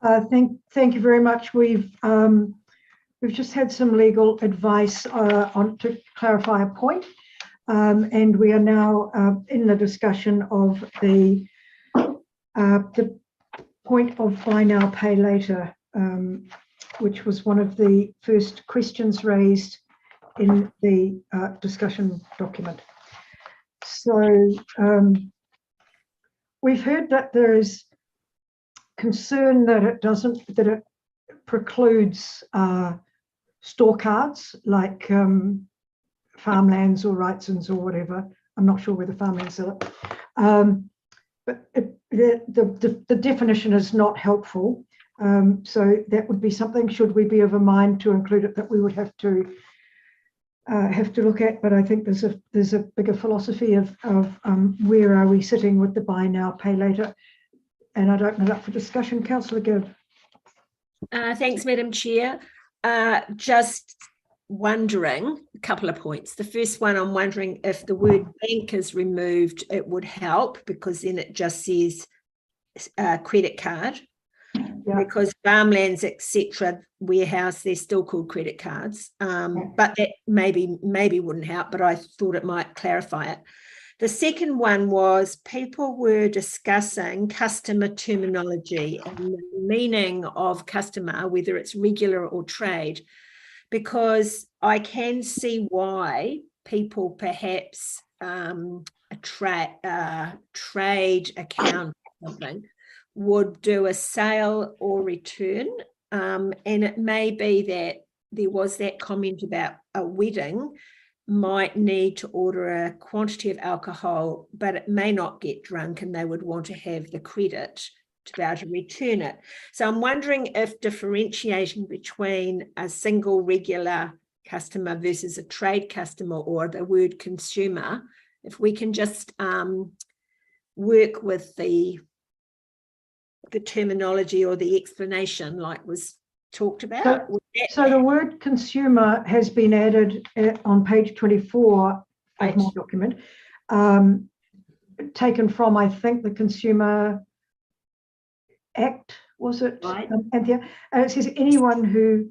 Thank you very much. We've just had some legal advice to clarify a point, and we are now in the discussion of the point of buy now, pay later, which was one of the first questions raised in the discussion document. So we've heard that there is concern that it precludes store cards like farmlands or Wrightsons or whatever. I'm not sure whether farmlands sell it. But the definition is not helpful. So that would be something, should we be of a mind to include it, that we would have to look at. But I think there's a bigger philosophy of where are we sitting with the buy now, pay later. And I'd open it up for discussion. Councillor Gibb. Thanks, Madam Chair. Just wondering, a couple of points. The first one, I'm wondering if the word bank is removed, it would help, because then it just says credit card. Yeah. Because farmlands, etc., warehouse, they're still called credit cards. But that maybe wouldn't help, but I thought it might clarify it. The second one was people were discussing customer terminology and the meaning of customer, whether it's regular or trade, because I can see why people perhaps a trade account or something would do a sale or return. And it may be that there was that comment about a wedding might need to order a quantity of alcohol, but it may not get drunk and they would want to have the credit to be able to return it. So I'm wondering if differentiating between a single regular customer versus a trade customer, or the word consumer, if we can just work with the terminology or the explanation like was talked about. So the word consumer has been added on page 24 of my document, taken from, I think, the Consumer Act, was it? Right. And it says anyone who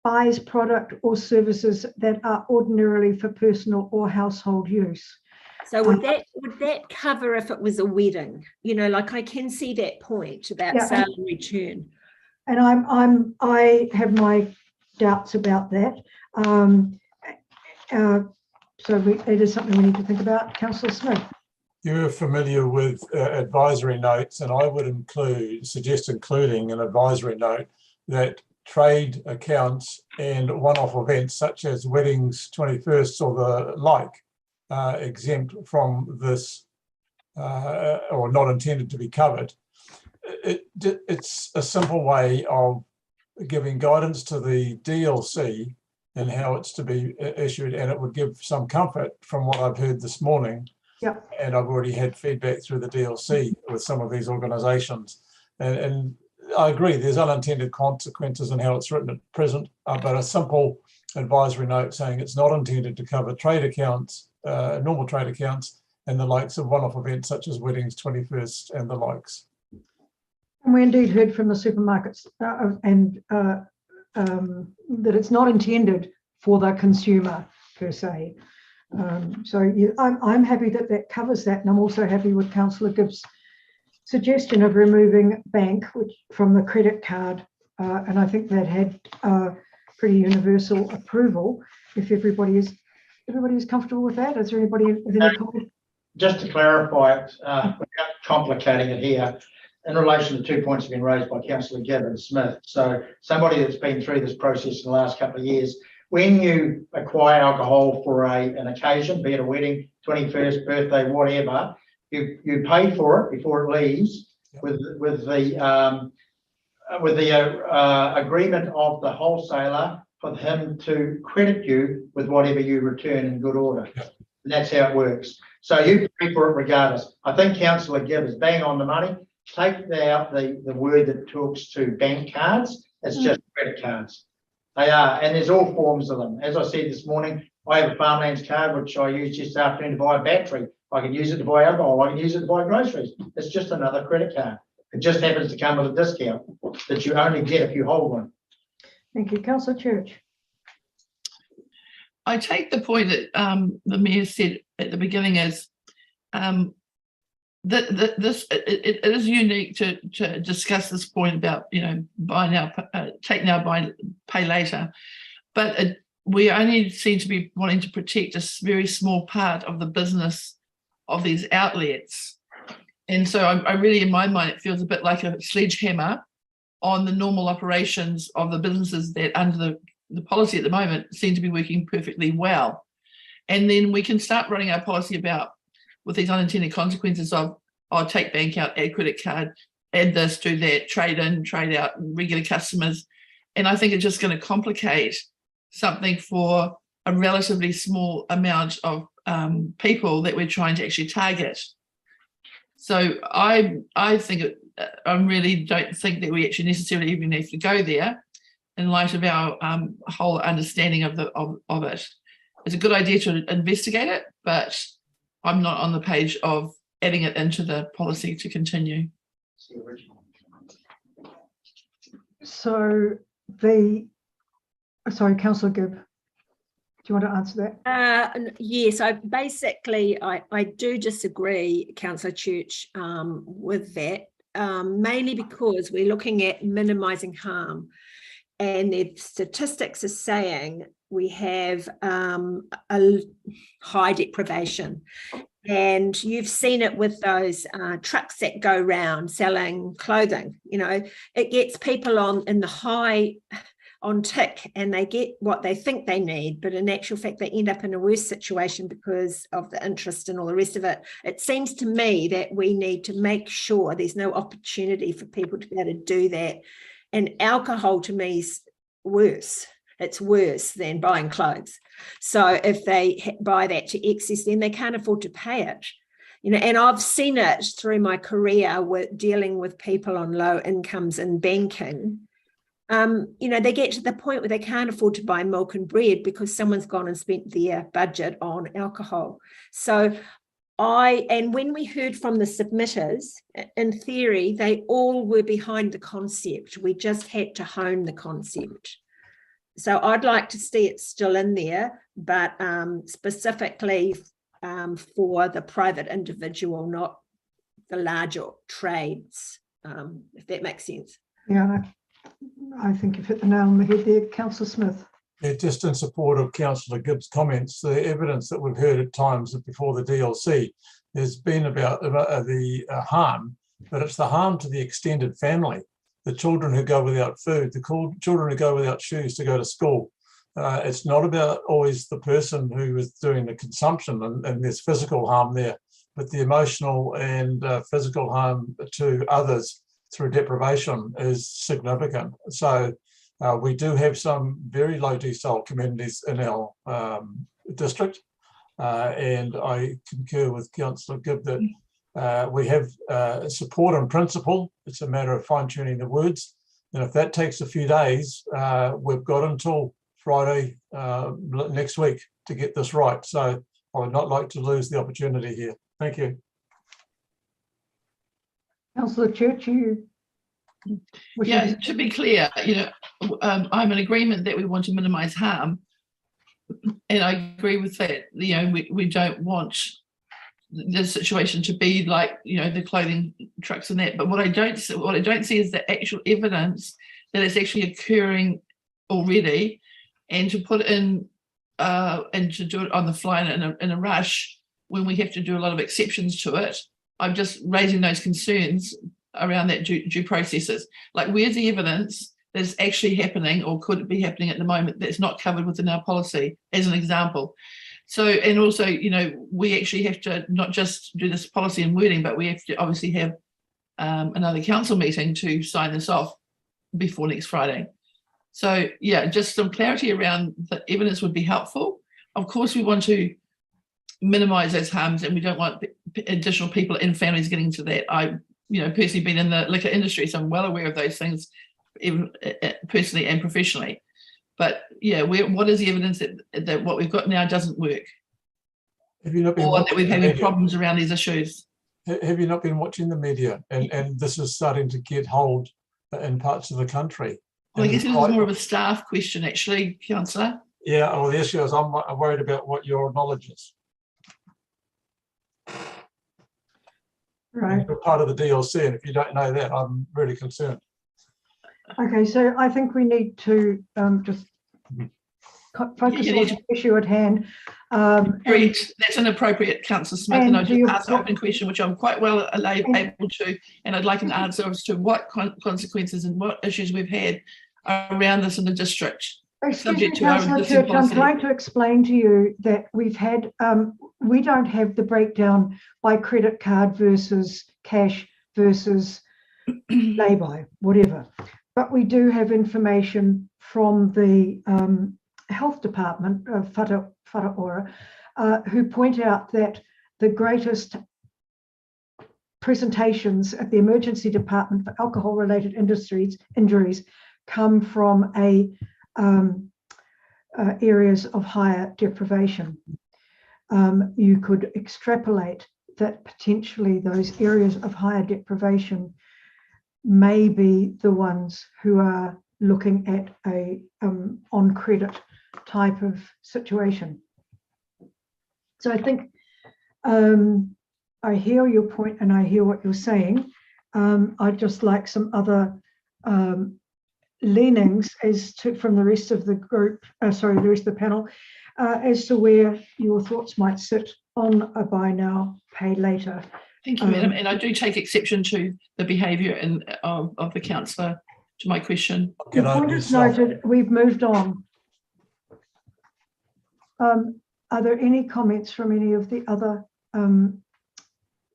buys product or services that are ordinarily for personal or household use. So would that cover if it was a wedding? You know, like I can see that point about sale and return. And I have my doubts about that. So it is something we need to think about. Councillor Smith. You're familiar with advisory notes, and I would suggest including an advisory note that trade accounts and one-off events such as weddings, 21st or the like exempt from this or not intended to be covered. It's a simple way of giving guidance to the DLC and how it's to be issued, and it would give some comfort from what I've heard this morning. Yep. And I've already had feedback through the DLC with some of these organisations, and I agree there's unintended consequences in how it's written at present, but a simple advisory note saying it's not intended to cover trade accounts, normal trade accounts, and the likes of one-off events such as weddings, 21st and the likes. And we indeed heard from the supermarkets that it's not intended for the consumer per se. So yeah, I'm happy that covers that, and I'm also happy with Councillor Gibbs' suggestion of removing bank from the credit card, and I think that had pretty universal approval. If everybody is comfortable with that, is there anybody with any comment? Just to clarify it, without complicating it here, in relation to 2 points have been raised by Councillor Gibb and Smith. So somebody that's been through this process in the last couple of years, when you acquire alcohol for an occasion, be it a wedding, 21st birthday, whatever, you pay for it before it leaves with the agreement of the wholesaler for him to credit you with whatever you return in good order. And that's how it works. So you pay for it regardless. I think Councillor Gibb is bang on the money. Take out the word that talks to bank cards. It's just credit cards. They are, and there's all forms of them. As I said this morning, I have a farmlands card which I used this afternoon to buy a battery. I can use it to buy alcohol. I can use it to buy groceries. It's just another credit card. It just happens to come with a discount that you only get if you hold one. Thank you. Councillor Church. I take the point that the Mayor said at the beginning is that it is unique to discuss this point about, you know, buy now, take now, buy, pay later, but we only seem to be wanting to protect a very small part of the business of these outlets. And so I really, in my mind, it feels a bit like a sledgehammer on the normal operations of the businesses that under the policy at the moment seem to be working perfectly well. And then we can start running our policy about with these unintended consequences of, oh, take bank out, add credit card, add this, do that, trade in, trade out, regular customers. And I think it's just going to complicate something for a relatively small amount of people that we're trying to actually target. So I think I really don't think that we actually necessarily even need to go there in light of our whole understanding of it. It's a good idea to investigate it, but I'm not on the page of adding it into the policy to continue. So sorry, Councillor Gibb, do you want to answer that? Yes, I basically, I do disagree, Councillor Church, with that, mainly because we're looking at minimising harm. And the statistics are saying we have a high deprivation. And you've seen it with those trucks that go round selling clothing. You know, it gets people on tick and they get what they think they need, but in actual fact, they end up in a worse situation because of the interest and all the rest of it. It seems to me that we need to make sure there's no opportunity for people to be able to do that. And alcohol to me is worse. It's worse than buying clothes. So if they buy that to excess, then they can't afford to pay it. You know, and I've seen it through my career with dealing with people on low incomes in banking. You know, they get to the point where they can't afford to buy milk and bread because someone's gone and spent their budget on alcohol. So and when we heard from the submitters, in theory, they all were behind the concept. We just had to hone the concept. So I'd like to see it still in there, but specifically for the private individual, not the larger trades, if that makes sense. Yeah, I think you've hit the nail on the head there, Councillor Smith. Yeah, just in support of Councillor Gibbs' comments, the evidence that we've heard at times before the DLC has been about the harm, but it's the harm to the extended family, the children who go without food, the children who go without shoes to go to school. It's not about always the person who is doing the consumption, and there's physical harm there, but the emotional and physical harm to others through deprivation is significant. So we do have some very low decile communities in our district, and I concur with Councillor Gibb that we have support in principle. It's a matter of fine-tuning the words, and if that takes a few days, we've got until Friday next week to get this right. So I would not like to lose the opportunity here. Thank you. Councillor Church, Yeah, to be clear, you know, I'm in agreement that we want to minimise harm, and I agree with that. You know, we don't want the situation to be like, you know, the clothing trucks and that. But what I don't see is the actual evidence that it's actually occurring already, and to put in and to do it on the fly in a rush when we have to do a lot of exceptions to it. I'm just raising those concerns around that due processes. Like, where's the evidence that is actually happening, or could it be happening at the moment, that's not covered within our policy, as an example? So, and also, you know, we actually have to not just do this policy and wording, but we have to obviously have another council meeting to sign this off before next Friday. So yeah, just some clarity around the evidence would be helpful. Of course, we want to minimise those harms, and we don't want additional people and families getting to that. I, you know, personally been in the liquor industry, so I'm well aware of those things, even personally and professionally. But yeah, what is the evidence that what we've got now doesn't work, Have you not been or that we're having problems around these issues? Have you not been watching the media? And this is starting to get hold in parts of the country. Well, I And guess it's it was quite- more of a staff question, actually, Councillor. Yeah, well, the issue is I'm worried about what your knowledge is. Right. You're part of the DLC, and if you don't know that, I'm really concerned. Okay, so I think we need to just focus You on need the issue at hand. And Great, that's inappropriate, Councillor Smith, and I to just your asked an point- open question, which I'm quite well able to, and I'd like an answer as to what consequences and what issues we've had around this in the district. excuse me, subject to our Councillor existing Church, I'm policy. trying to explain to you that we've had, we don't have the breakdown by credit card versus cash versus lay-by, whatever. But we do have information from the health department of Wharaora, who point out that the greatest presentations at the emergency department for alcohol-related injuries come from areas of higher deprivation. You could extrapolate that potentially those areas of higher deprivation may be the ones who are looking at a on credit type of situation. So I think I hear your point and I hear what you're saying. I'd just like some other leanings as to from the rest of the group, the rest of the panel, as to where your thoughts might sit on a buy now, pay later. Thank you, Madam, and I do take exception to the behaviour of the councillor to my question. The point is noted. We've moved on. Are there any comments from any of the other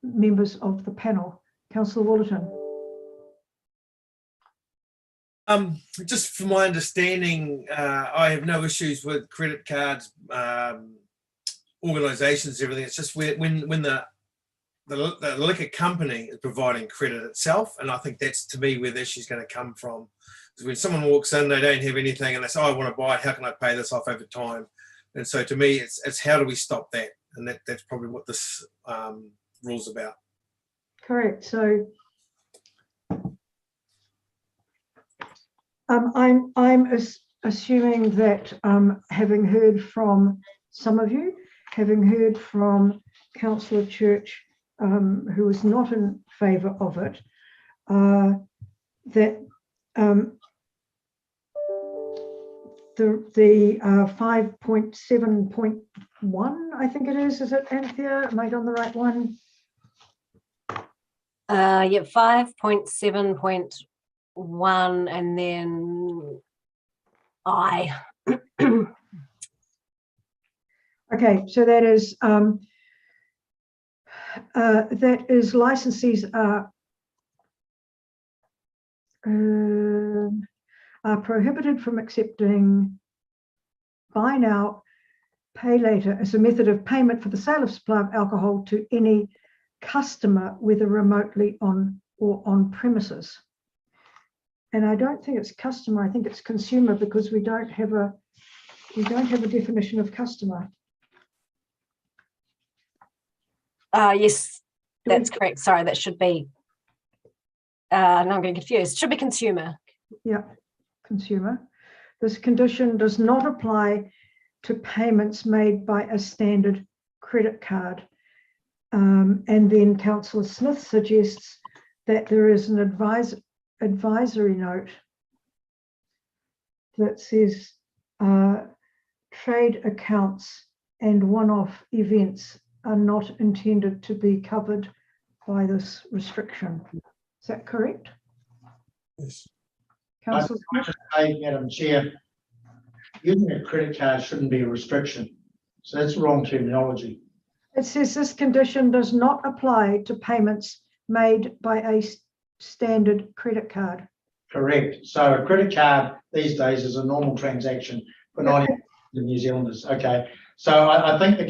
members of the panel? Councillor Wallerton. Just from my understanding, I have no issues with credit cards, organisations, everything. It's just when the liquor company is providing credit itself, and I think that's to me where the issue is going to come from. Because when someone walks in, they don't have anything, and they say, "Oh, I want to buy it. How can I pay this off over time?" And so to me, it's how do we stop that? And that's probably what this rule's about. Correct. So I'm assuming that having heard from some of you, having heard from Councillor Church, who is not in favour of it, that the 5.7.1, I think it is it Anthea? Am I on the right one? Yeah, 5.7.1 and then I. Okay, so that is licensees are prohibited from accepting buy now, pay later as a method of payment for the sale of supply of alcohol to any customer, whether remotely on or on premises. And I don't think it's customer, I think it's consumer, because we don't have a definition of customer. Yes, that's correct. Sorry, that should be, now I'm getting confused. Should be consumer. Yeah, consumer. This condition does not apply to payments made by a standard credit card. And then Councillor Smith suggests that there is an advisory note that says trade accounts and one-off events are not intended to be covered by this restriction. Is that correct? Yes. Councillor I just say, Madam Chair, using a credit card shouldn't be a restriction. So that's wrong terminology. It says this condition does not apply to payments made by a standard credit card. Correct. So a credit card these days is a normal transaction for 90% of New Zealanders. Okay. So I think the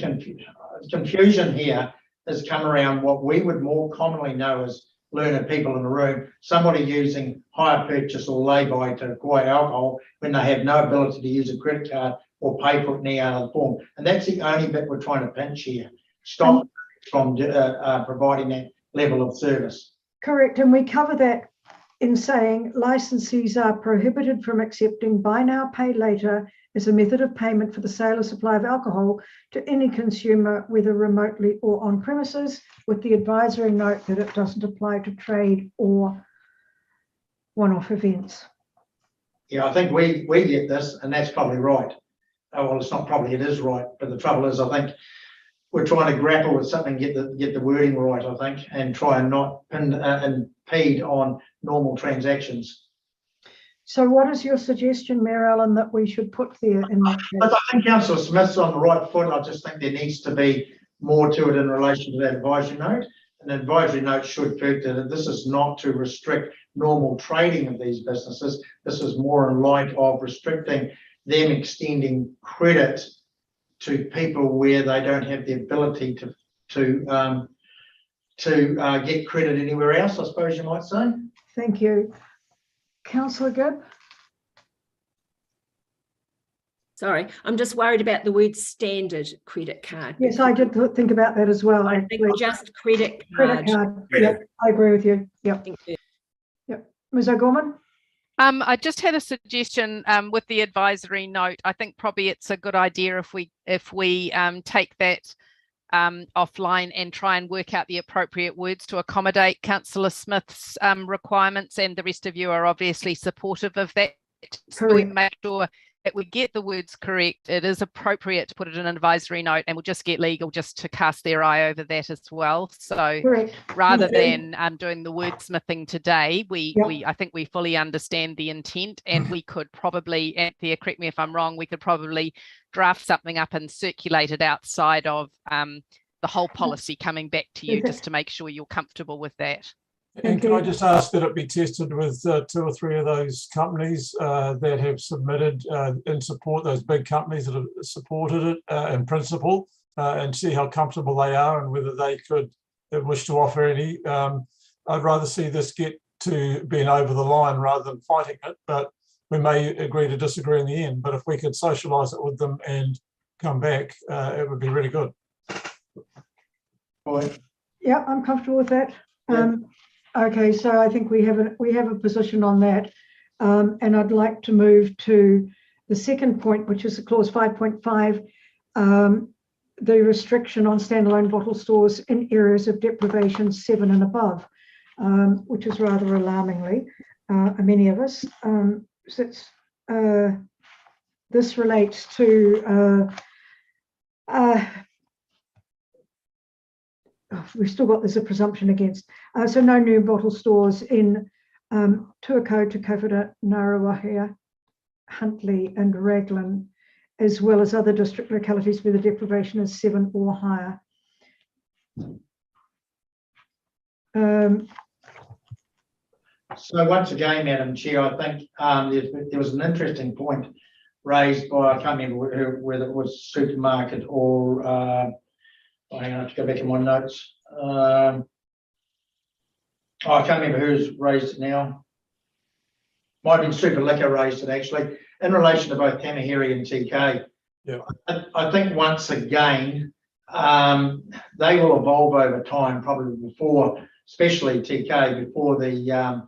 confusion here has come around what we would more commonly know as learned people in the room, somebody using hire purchase or lay-by to acquire alcohol when they have no ability to use a credit card or pay for it in any other form. And that's the only bit we're trying to pinch here. Stop from providing that level of service. Correct, and we cover that in saying licensees are prohibited from accepting buy now, pay later as a method of payment for the sale or supply of alcohol to any consumer, whether remotely or on premises, with the advisory note that it doesn't apply to trade or one-off events. Yeah, I think we get this, and that's probably right. Oh, well, it's not probably, it is right. But the trouble is, I think we're trying to grapple with something, get the wording right, I think, and try and not impede on normal transactions. So what is your suggestion, Mayor Ellen, that we should put there in that But case? I think Councillor Smith's on the right foot. I just think there needs to be more to it in relation to that advisory note. An advisory note should factor that this is not to restrict normal trading of these businesses. This is more in light of restricting them extending credit to people where they don't have the ability to get credit anywhere else, I suppose you might say. Thank you. Councillor Gibb? Sorry, I'm just worried about the word standard credit card. Yes, I did think about that as well. I think just credit Credit card. card. Yep, I agree with you. Yep. Thank you. Yep. Ms. O'Gorman? I just had a suggestion with the advisory note. I think probably it's a good idea if we take that offline and try and work out the appropriate words to accommodate Councillor Smith's requirements, and the rest of you are obviously supportive of that. So we Correct. make sure that we get the words correct. It is appropriate to put it in an advisory note, and we'll just get legal just to cast their eye over that as well. So Correct. rather Okay. than doing the wordsmithing today, I think we fully understand the intent, and we could probably, Anthea, correct me if I'm wrong, we could probably draft something up and circulate it outside of the whole policy coming back to you, just to make sure you're comfortable with that. And can I just ask that it be tested with 2 or 3 of those companies that have submitted in support, those big companies that have supported it in principle, and see how comfortable they are and whether they could wish to offer any. I'd rather see this get to being over the line rather than fighting it, but we may agree to disagree in the end. But if we could socialise it with them and come back, it would be really good. Yeah, I'm comfortable with that. Yeah. Okay, so I think we have a position on that, and I'd like to move to the second point, which is clause 5.5, the restriction on standalone bottle stores in areas of deprivation 7 and above, which is rather alarmingly many of us. Since this relates to we've still got, there's a presumption against. So no new bottle stores in Tuakau, Te Kauwhata, Ngaruawahia, Huntly and Raglan, as well as other district localities where the deprivation is 7 or higher. So once again, Madam Chair, I think there was an interesting point raised by, I can't remember whether it was supermarket or I have to go back in my notes. I can't remember who's raised it now. Might have been Super Liquor raised it actually, in relation to both Tamaheri and TK. Yeah. I think once again, they will evolve over time, probably before, especially TK, before the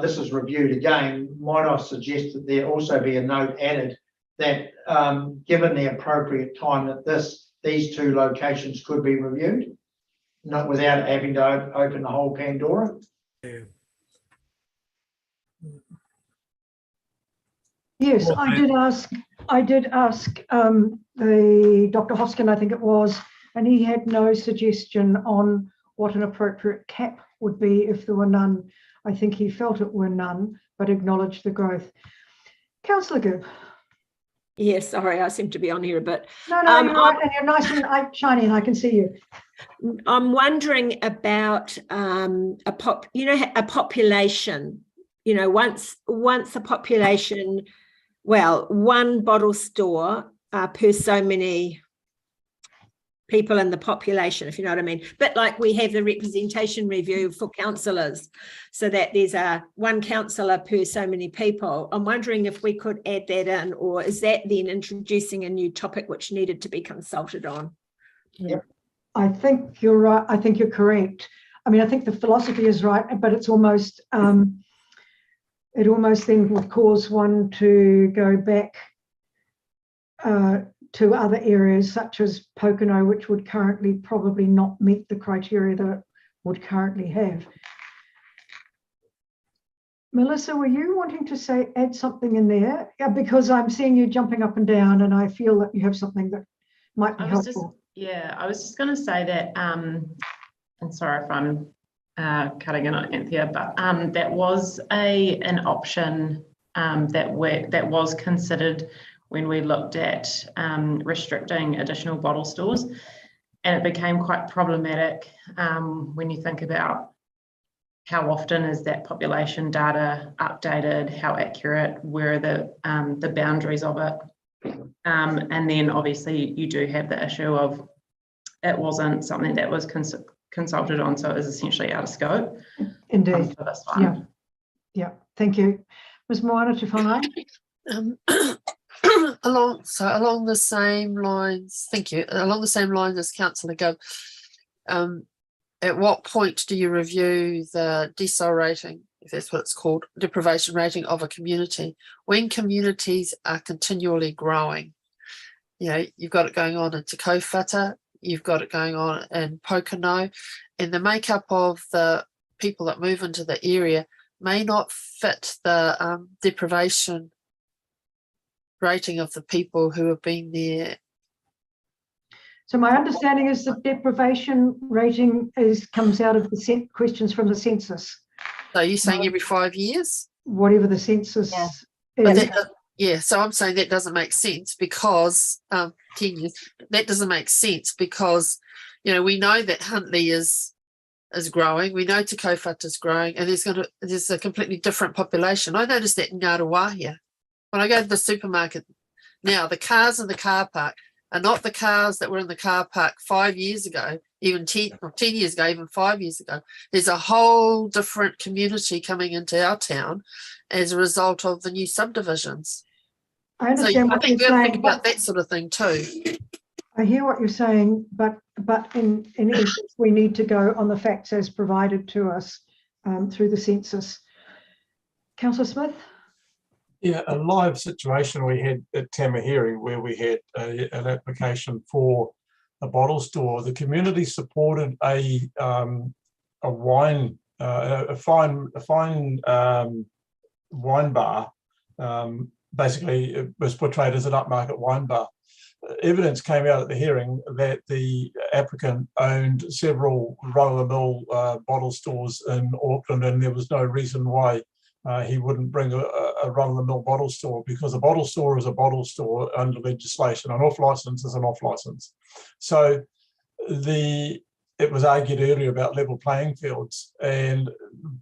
this is reviewed again. Might I suggest that there also be a note added that given the appropriate time that these 2 locations could be reviewed, not without having to open the whole Pandora. Yes, I did ask the Dr. Hoskin, I think it was, and he had no suggestion on what an appropriate cap would be if there were none. I think he felt it were none, but acknowledged the growth. Councillor Gibb. Yes, sorry, I seem to be on here a bit. No, you're right, and you're nice and shiny, and I can see you. I'm wondering about a population. Once a population, well, 1 bottle store per so many people in the population, if you know what I mean. But like we have the representation review for councillors, so that there's 1 councillor per so many people. I'm wondering if we could add that in, or is that then introducing a new topic which needed to be consulted on? Yep. I think you're right. I think you're correct. I mean, I think the philosophy is right, but it's almost, it almost then would cause one to go back to other areas such as Pocono, which would currently probably not meet the criteria that it would currently have. Melissa, were you wanting to add something in there? Yeah, because I'm seeing you jumping up and down, and I feel that you have something that might be helpful. I was just going to say that, and sorry if I'm cutting in on Anthea, but that was an option that was considered when we looked at restricting additional bottle stores, and it became quite problematic when you think about how often is that population data updated, how accurate were the boundaries of it, and then obviously you do have the issue of it wasn't something that was consulted on, so it was essentially out of scope. Indeed. For this one. Yeah. Thank you, Ms. Moana Tufai. Along the same lines, thank you. Along the same lines as Councillor Gibb, at what point do you review the DSOL rating, if that's what it's called, deprivation rating of a community? When communities are continually growing, you know, you've got it going on in Te Kaupata, you've got it going on in Pocono, and the makeup of the people that move into the area may not fit the deprivation rating of the people who have been there. So my understanding is that deprivation rating comes out of the questions from the census. So you're saying every 5 years? Whatever the census is. So I'm saying that doesn't make sense because 10 years, that doesn't make sense because, you know, we know that Huntly is growing, we know Te Kaupata is growing, and there's a completely different population. I noticed that in Ngaruawahia. When I go to the supermarket now, the cars in the car park are not the cars that were in the car park 5 years ago, even 10 years ago, even 5 years ago. There's a whole different community coming into our town as a result of the new subdivisions. I understand I what think you're we've got to saying, think about that sort of thing too. I hear what you're saying, but in essence, we need to go on the facts as provided to us through the census. Councillor Smith? Yeah, a live situation we had at Tamahiri where we had an application for a bottle store. The community supported a wine, a fine wine bar. Basically, it was portrayed as an upmarket wine bar. Evidence came out at the hearing that the applicant owned several run-of-the-mill bottle stores in Auckland, and there was no reason why he wouldn't bring a run-of-the-mill bottle store, because a bottle store is a bottle store under legislation. An off-license is an off-license. So it was argued earlier about level playing fields, and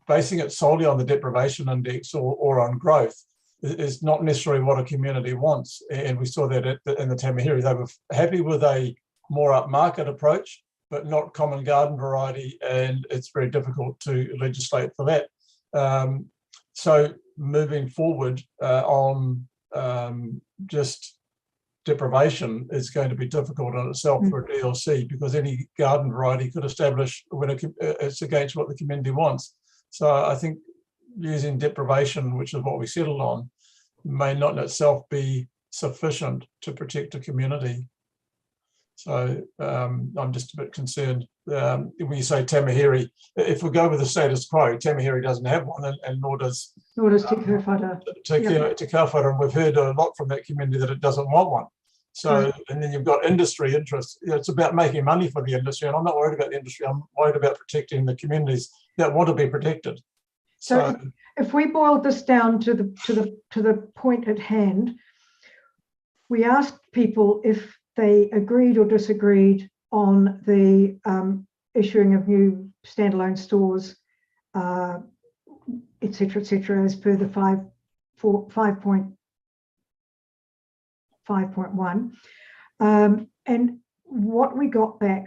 basing it solely on the deprivation index or on growth is not necessarily what a community wants. And we saw that in the Tamahiri. They were happy with a more upmarket approach, but not common garden variety, and it's very difficult to legislate for that. So moving forward on just deprivation is going to be difficult in itself for a DLC, because any garden variety could establish when it's against what the community wants. So I think using deprivation, which is what we settled on, may not in itself be sufficient to protect a community. So I'm just a bit concerned when you say Tamahiri. If we go with the status quo, Tamahiri doesn't have one, and nor does Te Kaupata. And we've heard a lot from that community that it doesn't want one. So, and then you've got industry interests. It's about making money for the industry, and I'm not worried about the industry. I'm worried about protecting the communities that want to be protected. So if we boil this down to the point at hand, we asked people if they agreed or disagreed on the issuing of new standalone stores, et cetera, as per the 5.1. And what we got back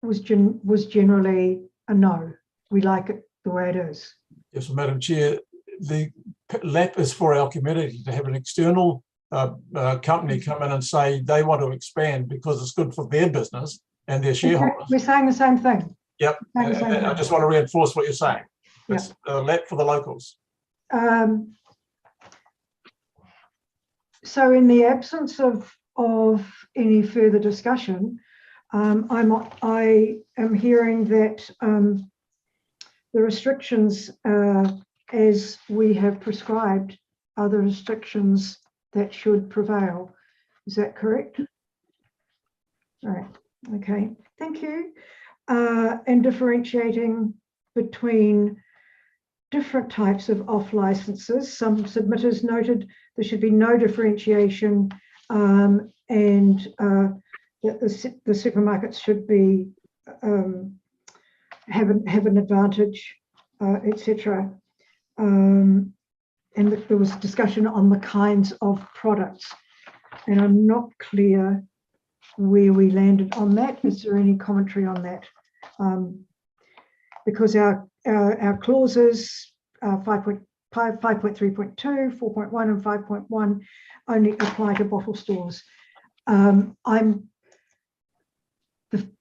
was generally a no. We like it the way it is. Yes, well, Madam Chair, the LAP is for our community to have an external company come in and say they want to expand because it's good for their business. and their shareholders. We're saying the same thing. Yep. Saying the same I thing. just want to reinforce what you're saying. Yeah. It's a lap for the locals. So in the absence of any further discussion, I am hearing that the restrictions as we have prescribed are the restrictions that should prevail. Is that correct? Right. Okay. Thank you. And differentiating between different types of off licenses. Some submitters noted there should be no differentiation and that the supermarkets should be have an advantage, etc. And that there was discussion on the kinds of products, and I'm not clear where we landed on that. Is there any commentary on that? Because our clauses 5.3.2, 4.1 and 5.1 only apply to bottle stores.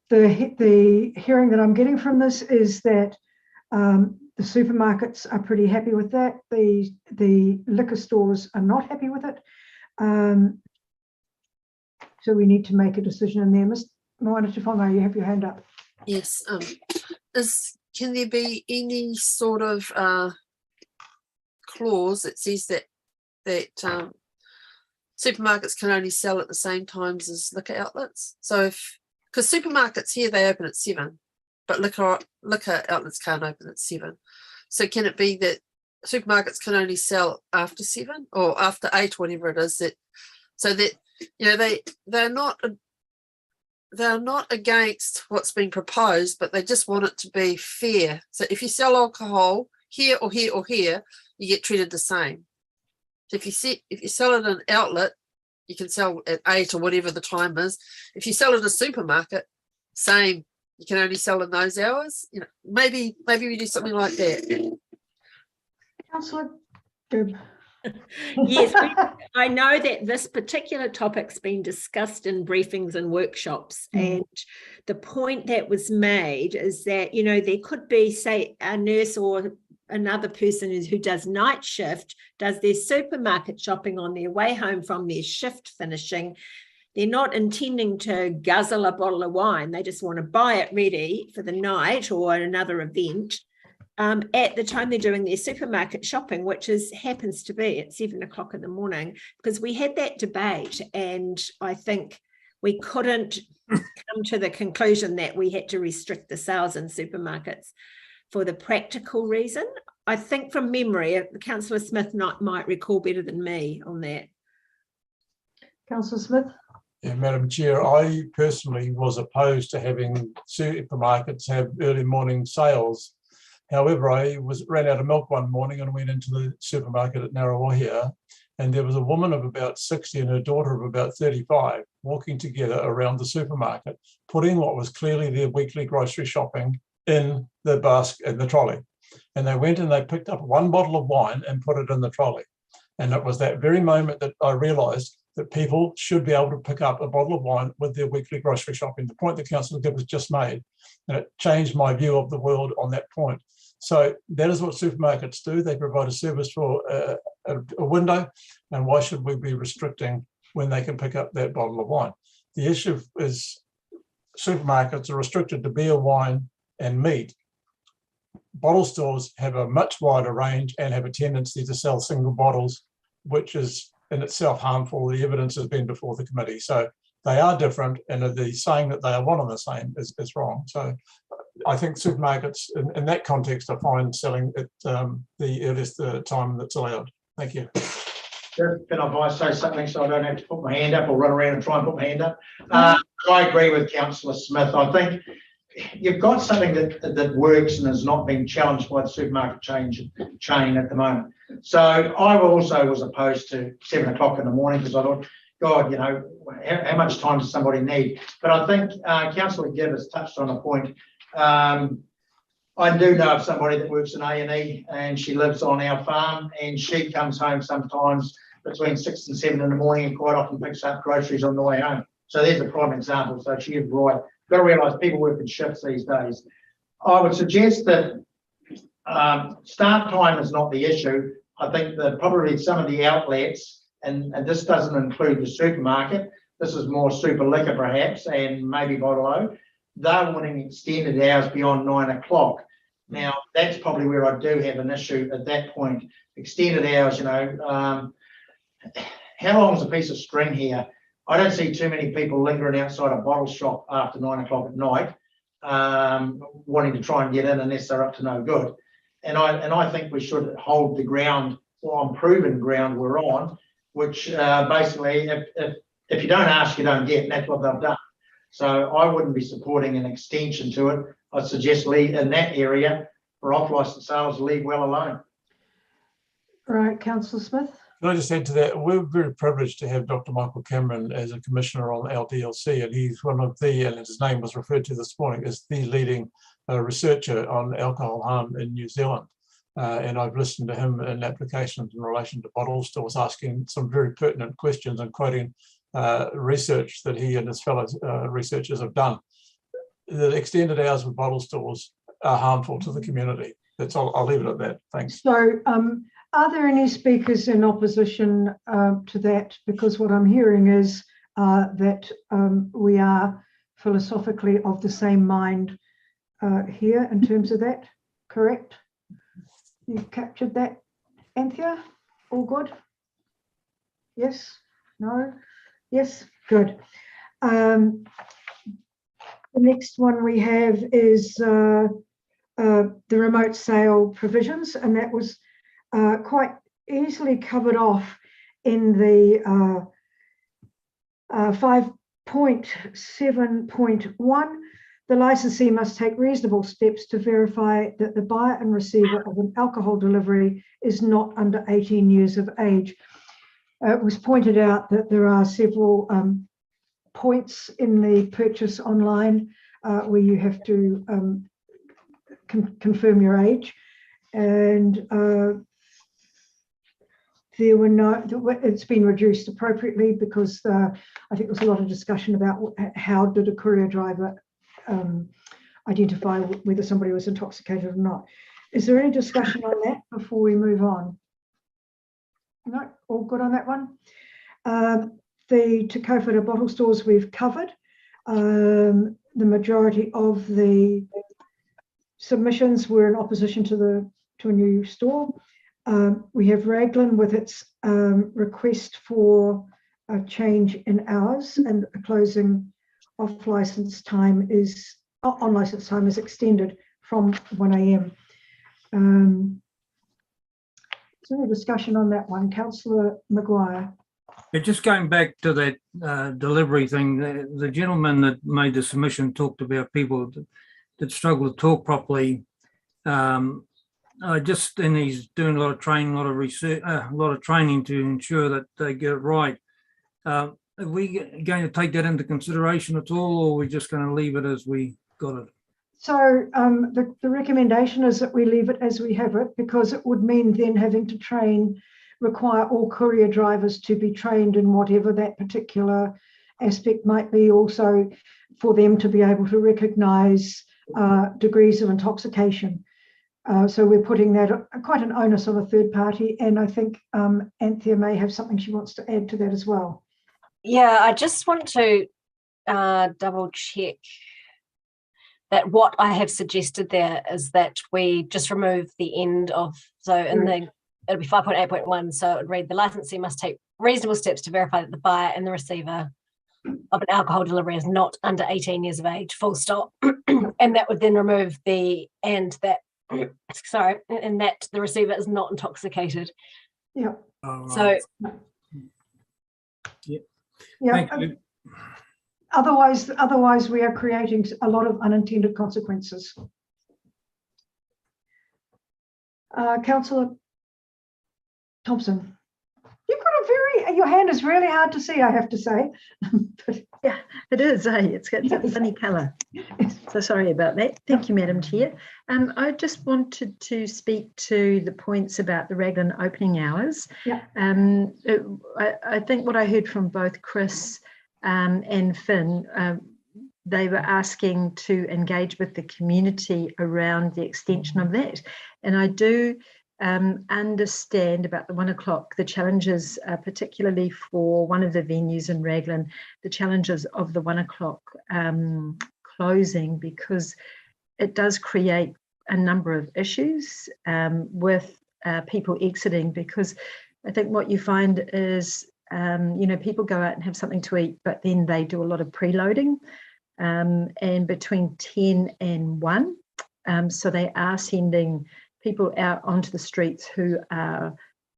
The hearing that I'm getting from this is that the supermarkets are pretty happy with that. The liquor stores are not happy with it. So we need to make a decision in there. Ms. Moana Tufonga, you have your hand up. Yes. Can there be any sort of clause that says that supermarkets can only sell at the same times as liquor outlets? So because supermarkets here, they open at 7, but liquor outlets can't open at 7. So can it be that supermarkets can only sell after 7 or after 8, whatever it is, that so that they're not against what's been proposed, but they just want it to be fair. So if you sell alcohol here or here or here, you get treated the same. So if you sell it in an outlet, you can sell at 8 or whatever the time is. If you sell it at a supermarket, same. You can only sell in those hours. Maybe we do something like that. Councillor. Yes, I know that this particular topic's been discussed in briefings and workshops, and the point that was made is that, there could be, say, a nurse or another person who does night shift, does their supermarket shopping on their way home from their shift finishing. They're not intending to guzzle a bottle of wine. They just want to buy it ready for the night or another event. At the time they're doing their supermarket shopping, which happens to be at 7 o'clock in the morning, because we had that debate, and I think we couldn't come to the conclusion that we had to restrict the sales in supermarkets for the practical reason. I think from memory, Councillor Smith might recall better than me on that. Councillor Smith. Yeah, Madam Chair, I personally was opposed to having supermarkets have early morning sales. However, I ran out of milk one morning and went into the supermarket at Ngaruawahia, and there was a woman of about 60 and her daughter of about 35 walking together around the supermarket, putting what was clearly their weekly grocery shopping in the basket, in the trolley. And they went and they picked up one bottle of wine and put it in the trolley. And it was that very moment that I realised that people should be able to pick up a bottle of wine with their weekly grocery shopping. The point that Councillor Gibbs just made, and it changed my view of the world on that point. So that is what supermarkets do. They provide a service for a window, and why should we be restricting when they can pick up that bottle of wine? The issue is supermarkets are restricted to beer, wine and meat. Bottle stores have a much wider range and have a tendency to sell single bottles, which is in itself harmful. The evidence has been before the committee. So they are different, and the saying that they are one and the same is wrong. So I think supermarkets in that context are fine selling at the earliest time that's allowed. Thank you. Can I say something so I don't have to put my hand up or run around and try and put my hand up? I agree with Councillor Smith. I think you've got something that works and is not being challenged by the supermarket chain at the moment. So I also was opposed to 7 o'clock in the morning because I thought, God, how much time does somebody need? But I think Councillor Gibb has touched on a point. I do know of somebody that works in A&E and she lives on our farm, and she comes home sometimes between 6 and 7 in the morning and quite often picks up groceries on the way home. So there's a prime example. So she is right got to realise people work in shifts these days. I would suggest that start time is not the issue. I think that probably some of the outlets, and this doesn't include the supermarket, this is more super liquor perhaps, and maybe Bottle-O, they're wanting extended hours beyond 9 o'clock. Now, that's probably where I do have an issue at that point. Extended hours, how long is a piece of string here? I don't see too many people lingering outside a bottle shop after 9 o'clock at night, wanting to try and get in unless they're up to no good. And I think we should hold the ground, or on proven ground we're on, which basically, if you don't ask, you don't get, and that's what they've done. So I wouldn't be supporting an extension to it. I'd suggest leave in that area for off-licence sales, leave well alone. Right, Councillor Smith. Can I just add to that? We're very privileged to have Dr. Michael Cameron as a commissioner on LDLC, and he's one of the, and his name was referred to this morning, as the leading researcher on alcohol harm in New Zealand. And I've listened to him in applications in relation to bottle stores, asking some very pertinent questions and quoting research that he and his fellow researchers have done. The extended hours of bottle stores are harmful to the community. That's all. I'll leave it at that. Thanks. So are there any speakers in opposition to that? Because what I'm hearing is that we are philosophically of the same mind here in terms of that, correct? You've captured that, Anthea? All good? Yes? No? Yes? Good. The next one we have is the remote sale provisions, and that was quite easily covered off in the 5.7.1. The licensee must take reasonable steps to verify that the buyer and receiver of an alcohol delivery is not under 18 years of age. It was pointed out that there are several points in the purchase online where you have to confirm your age, and there were no, it's been reduced appropriately because I think there was a lot of discussion about how did a courier driver identify whether somebody was intoxicated or not. Is there any discussion on that before we move on? No, all good on that one. The Te Kauwhata bottle stores we've covered. The majority of the submissions were in opposition to a new store. We have Raglan with its request for a change in hours, and a closing off license time is on license time is extended from 1 a.m. Is there any discussion on that one, Councillor Maguire? Yeah, just going back to that delivery thing, the gentleman that made the submission talked about people that struggle to talk properly. And he's doing a lot of training, a lot of research, a lot of training to ensure that they get it right. Are we going to take that into consideration at all, or are we just going to leave it as we got it? So the recommendation is that we leave it as we have it, because it would mean then having to require all courier drivers to be trained in whatever that particular aspect might be, also for them to be able to recognise degrees of intoxication. So we're putting that quite an onus on a third party, and I think Anthea may have something she wants to add to that as well. Yeah, I just want to double check that what I have suggested there is that we just remove the end of, so in the, it'll be 5.8.1, so it would read, the licensee must take reasonable steps to verify that the buyer and the receiver of an alcohol delivery is not under 18 years of age, full stop. And that would then remove the, and that, sorry, and that the receiver is not intoxicated. Yeah. So, yeah. Thank you. Otherwise, we are creating a lot of unintended consequences. Councillor Thompson, you've got a your hand is really hard to see, I have to say. But yeah, it is. It's got a funny colour. So sorry about that. Thank you, Madam Chair. I just wanted to speak to the points about the Raglan opening hours. Yeah. I think what I heard from both Chris and Finn, they were asking to engage with the community around the extension of that. And I do understand about the 1 o'clock, the challenges, particularly for one of the venues in Raglan, the challenges of the 1 o'clock closing, because it does create a number of issues with people exiting, because I think what you find is, people go out and have something to eat, but then they do a lot of preloading, and between 10 and 1. So they are sending people out onto the streets who are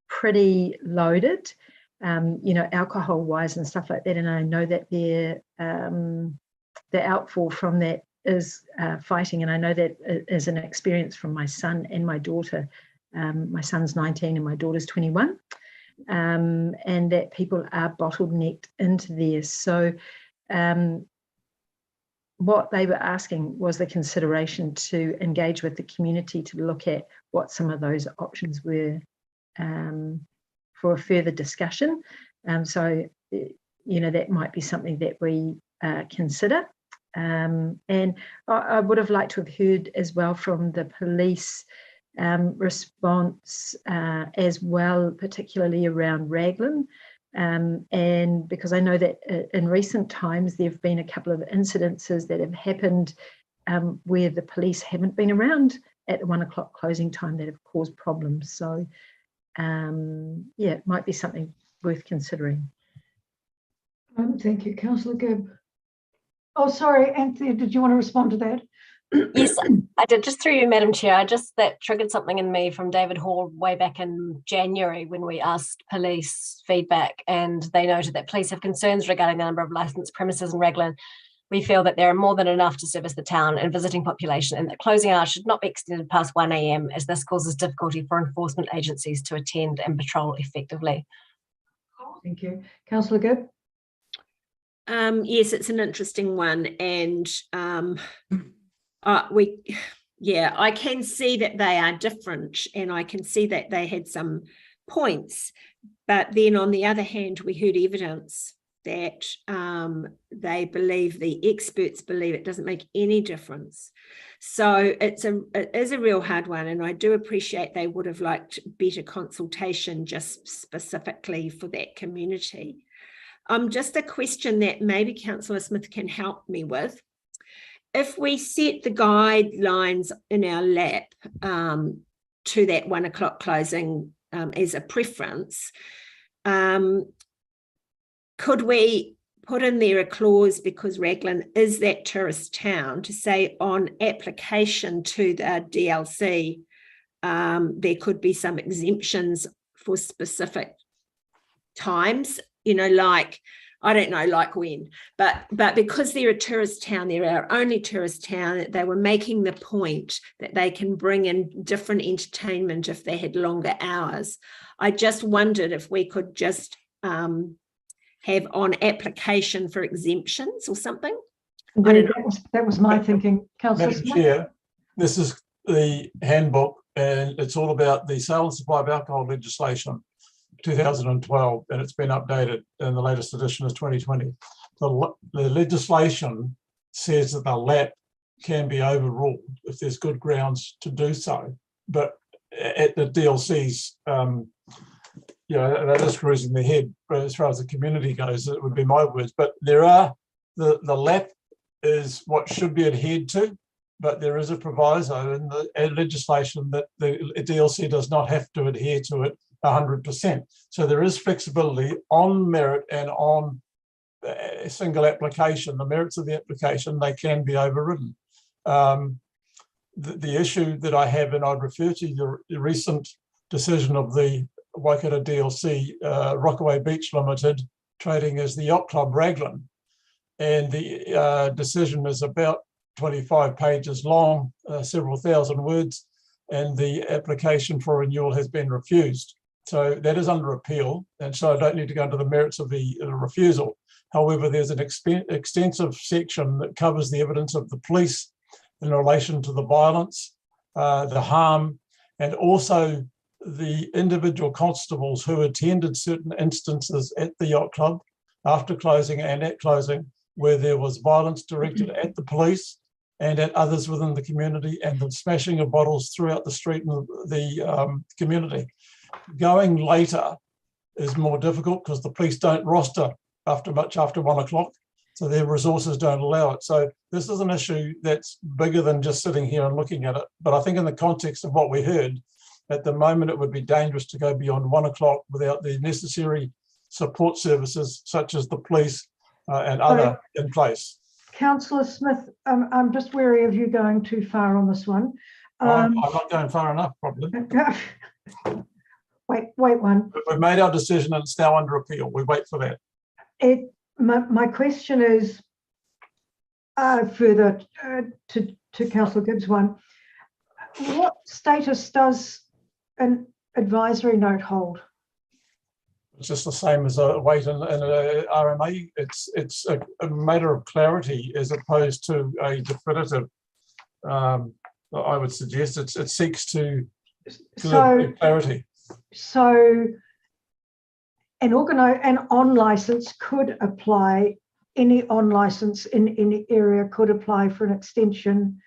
pretty loaded, alcohol wise and stuff like that. And I know that the outfall from that is fighting. And I know that is an experience from my son and my daughter. My son's 19 and my daughter's 21. And that people are bottlenecked into there. So what they were asking was the consideration to engage with the community to look at what some of those options were for a further discussion. So, that might be something that we consider. And I would have liked to have heard as well from the police response as well, particularly around Raglan. And because I know that in recent times there have been a couple of incidences that have happened where the police haven't been around at the 1 o'clock closing time that have caused problems. So it might be something worth considering. Thank you, Councillor Gibb. Oh, sorry, Anthea, did you want to respond to that? Yes, I did. Just through you, Madam Chair, that triggered something in me from David Hall way back in January when we asked police feedback, and they noted that police have concerns regarding the number of licensed premises in Raglan. We feel that there are more than enough to service the town and visiting population, and that closing hours should not be extended past 1 a.m. as this causes difficulty for enforcement agencies to attend and patrol effectively. Thank you. Councillor Gibb? Yes, it's an interesting one, and I can see that they are different, and I can see that they had some points, but then on the other hand, we heard evidence that the experts believe it doesn't make any difference. So it is a real hard one, and I do appreciate they would have liked better consultation just specifically for that community. Just a question that maybe Councillor Smith can help me with. If we set the guidelines in our lap to that 1 o'clock closing as a preference, could we put in there a clause, because Raglan is that tourist town, to say on application to the DLC, there could be some exemptions for specific times, like, I don't know, like when, but because they're a tourist town, they're our only tourist town, they were making the point that they can bring in different entertainment if they had longer hours. I just wondered if we could just have on application for exemptions or something. Indeed, that was my thinking, Councillor Madam Smith. Chair, this is the handbook, and it's all about the sale and supply of alcohol legislation, 2012, and it's been updated, and the latest edition is 2020. The legislation says that the LAP can be overruled if there's good grounds to do so, but at the DLC's, they're just cruising their head, but as far as the community goes, it would be my words. But there are, the LAP is what should be adhered to, but there is a proviso in the legislation that the DLC does not have to adhere to it 100%. So there is flexibility on merit and on a single application. The merits of the application, they can be overridden. The issue that I have, and I'd refer to the recent decision of the Waikato DLC, Rockaway Beach Limited, trading as the Yacht Club Raglan. And the decision is about 25 pages long, several thousand words, and the application for renewal has been refused. So that is under appeal, and so I don't need to go into the merits of the refusal. However, there's an extensive section that covers the evidence of the police in relation to the violence, the harm, and also the individual constables who attended certain instances at the Yacht Club after closing and at closing where there was violence directed at the police and at others within the community, and the smashing of bottles throughout the street and the community. Going later is more difficult because the police don't roster much after 1 o'clock, so their resources don't allow it. So this is an issue that's bigger than just sitting here and looking at it. But I think in the context of what we heard, at the moment it would be dangerous to go beyond 1 o'clock without the necessary support services such as the police and other in place. Councillor Smith, I'm just wary of you going too far on this one. I'm not going far enough, probably. Wait one. But we've made our decision and it's now under appeal. We wait for that. My question is further to Councillor Gibbs one. What status does an advisory note hold? It's just the same as a weight in a RMA. It's a matter of clarity as opposed to a definitive. I would suggest it seeks to clarity. So an on license could apply. Any on license in any area could apply for an extension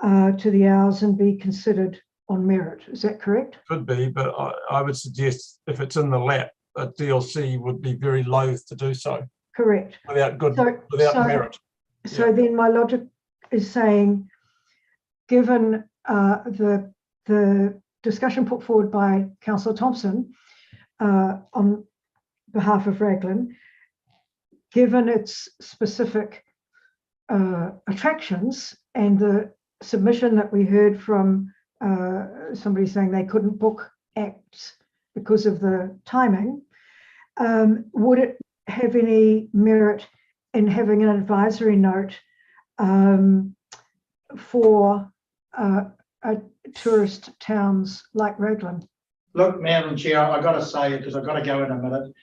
to the hours and be considered on merit. Is that correct? Could be, but I would suggest if it's in the lap, a DLC would be very loath to do so. Correct. Without merit. So then my logic is saying, given the discussion put forward by Councillor Thompson on behalf of Raglan, given its specific attractions and the submission that we heard from somebody saying they couldn't book acts because of the timing, would it have any merit in having an advisory note for tourist towns like Raglan? Look, Madam Chair, I've got to say it because I've got to go in a minute.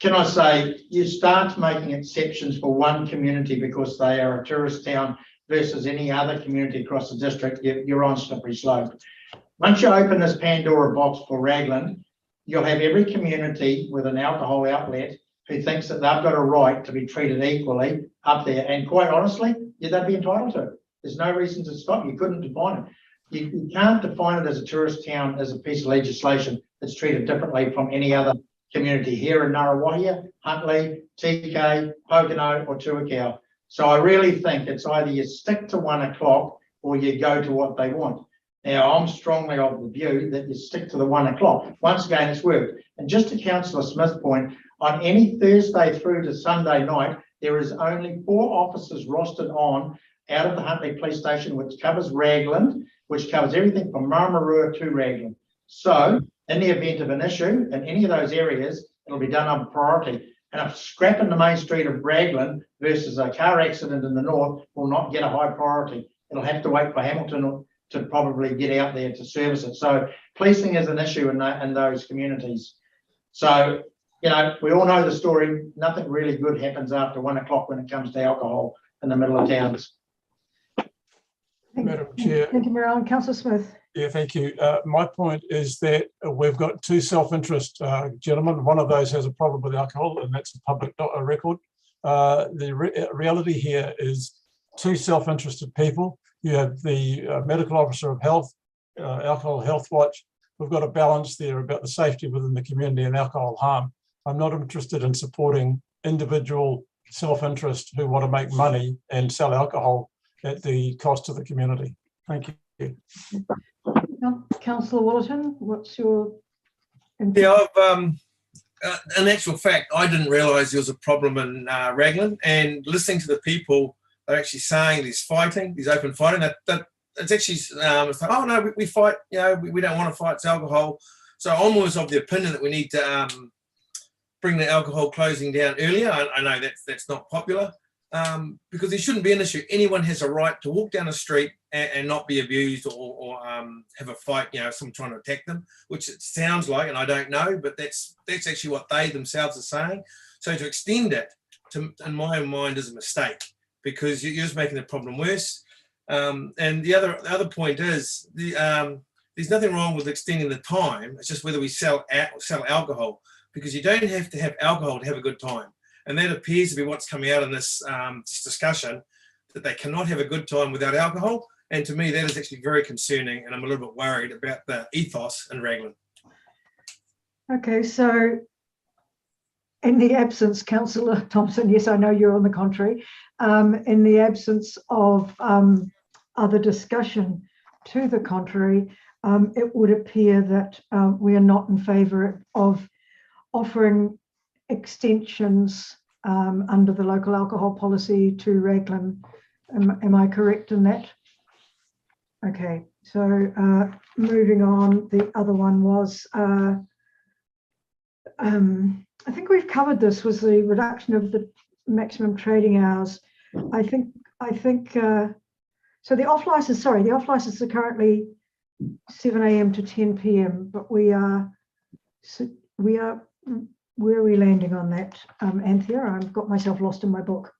Can I say, you start making exceptions for one community because they are a tourist town versus any other community across the district, you're on slippery slope. Once you open this Pandora box for Raglan, you'll have every community with an alcohol outlet who thinks that they've got a right to be treated equally up there. And quite honestly, they'd be entitled to it. There's no reason to stop. You couldn't define it. You can't define it as a tourist town as a piece of legislation that's treated differently from any other community here in Ngaruawahia, Huntly, TK, Pocono or Tuakau. So I really think it's either you stick to 1 o'clock or you go to what they want. Now, I'm strongly of the view that you stick to the 1 o'clock. Once again, it's worked. And just to Councillor Smith's point, on any Thursday through to Sunday night, there is only 4 officers rostered on out of the Huntly Police Station, which covers Raglan, which covers everything from Maramarua to Raglan. So, in the event of an issue in any of those areas, it'll be done on priority. And a scrap in the main street of Raglan versus a car accident in the north will not get a high priority. It'll have to wait for Hamilton to probably get out there to service it. So policing is an issue in those communities. So, you know, we all know the story. Nothing really good happens after 1 o'clock when it comes to alcohol in the middle of towns. Madam Chair. Thank you, Marianne. Councillor Smith. Yeah, thank you. My point is that we've got 2 self-interest gentlemen. One of those has a problem with alcohol, and that's a public record. The reality here is 2 self-interested people. You have the medical officer of health, Alcohol Health Watch. We've got a balance there about the safety within the community and alcohol harm. I'm not interested in supporting individual self-interest who want to make money and sell alcohol at the cost to the community. Thank you. Councillor Wallerton, what's your input? Yeah, in actual fact, I didn't realise there was a problem in Raglan, and listening to the people, they're actually saying there's fighting, there's open fighting. That it's actually, it's like, oh no, we fight, you know, we don't want to fight, it's alcohol. So I'm always of the opinion that we need to bring the alcohol closing down earlier. I know that's not popular. Because there shouldn't be an issue. Anyone has a right to walk down the street and not be abused or have a fight, you know, someone trying to attack them, which it sounds like, and I don't know, but that's actually what they themselves are saying. So to extend it, in my own mind, is a mistake because you're just making the problem worse. And the other point is there's nothing wrong with extending the time. It's just whether we sell alcohol, because you don't have to have alcohol to have a good time. And that appears to be what's coming out in this discussion, that they cannot have a good time without alcohol. And to me, that is actually very concerning, and I'm a little bit worried about the ethos in Raglan. Okay, so in the absence, Councillor Thompson, yes, I know you're on the contrary, in the absence of other discussion to the contrary, it would appear that we are not in favour of offering extensions under the local alcohol policy to Raglan. Am I correct in that? Okay, so moving on, the other one was, I think we've covered this, was the reduction of the maximum trading hours. I think so the off license, sorry, the off license are currently 7 a.m. to 10 p.m, but where are we landing on that, Anthea? I've got myself lost in my book.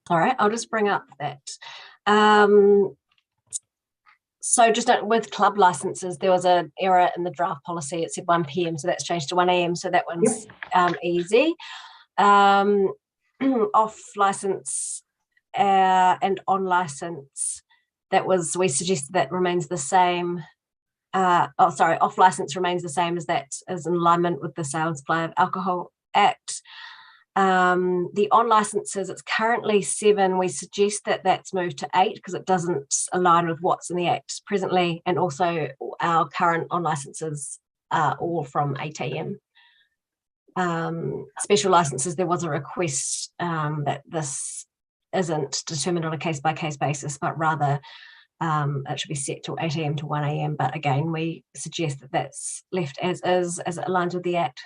All right, I'll just bring up that. So just with club licenses, there was an error in the draft policy. It said 1 p.m, so that's changed to 1 a.m, so that one's easy. Off license and on license, we suggested that remains the same. Off license remains the same, as that is in alignment with the Sale and Supply of Alcohol Act. The on licenses, it's currently 7. We suggest that that's moved to 8 because it doesn't align with what's in the Act presently, and also our current on licenses are all from 8 a.m. Special licenses, there was a request that this isn't determined on a case-by-case basis, but rather it should be set to 8 a.m. to 1 a.m. But again, we suggest that that's left as is, as it aligns with the Act.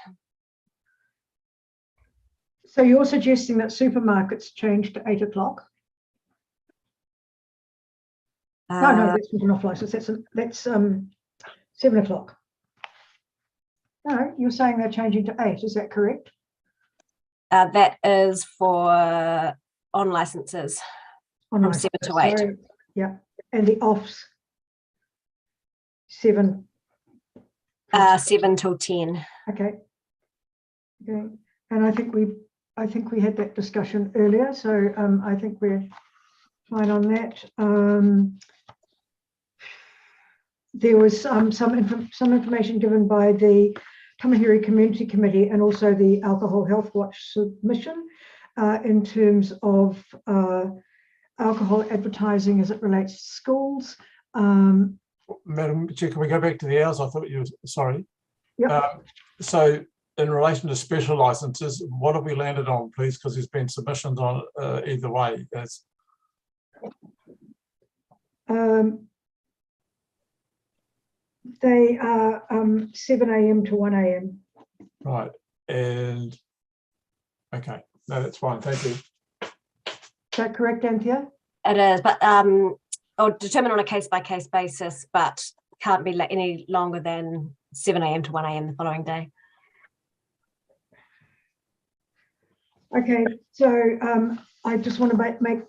So you're suggesting that supermarkets change to 8 o'clock? No, that's not an off license. That's 7 o'clock. No, you're saying they're changing to 8. Is that correct? That is for on licenses from 7 to 8. Sorry. Yeah, and the offs 7. 7 till 10. Okay. Okay, and I think we had that discussion earlier, so I think we're fine on that. There was some information given by the Tamahiri Community Committee and also the Alcohol Health Watch submission in terms of alcohol advertising as it relates to schools. Madam Chair, can we go back to the hours? I thought you were, sorry. Yep. So in relation to special licenses, what have we landed on, please? Because there's been submissions on either way. They are 7 a.m. to 1 a.m. Right, and okay, no, that's fine, thank you. Is that correct, Anthea? It is, but or determined on a case-by-case basis, but can't be any longer than 7 a.m. to 1 a.m. the following day. Okay, so I just want to make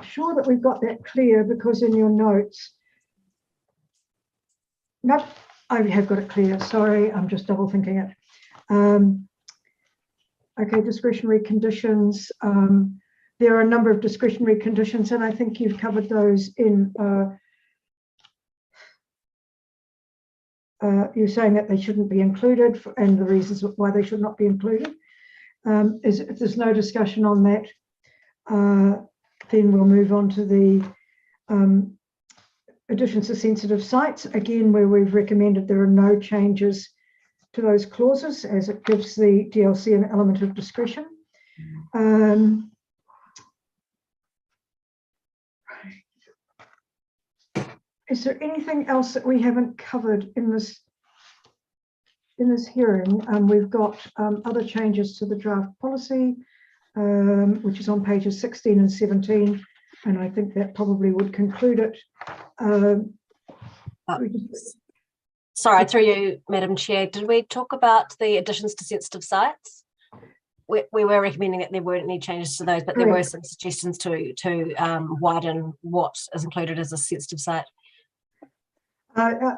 sure that we've got that clear, because in your notes, no, I have got it clear. Sorry, I'm just double thinking it. Okay, discretionary conditions. There are a number of discretionary conditions, and I think you've covered those in. You're saying that they shouldn't be included, and the reasons why they should not be included. If there's no discussion on that, then we'll move on to the additions to sensitive sites, again, where we've recommended there are no changes to those clauses, as it gives the DLC an element of discretion. Is there anything else that we haven't covered in this hearing? We've got other changes to the draft policy, which is on pages 16 and 17, and I think that probably would conclude it. Sorry, through you, Madam Chair, did we talk about the additions to sensitive sites? We were recommending that there weren't any changes to those, but there were some suggestions to widen what is included as a sensitive site.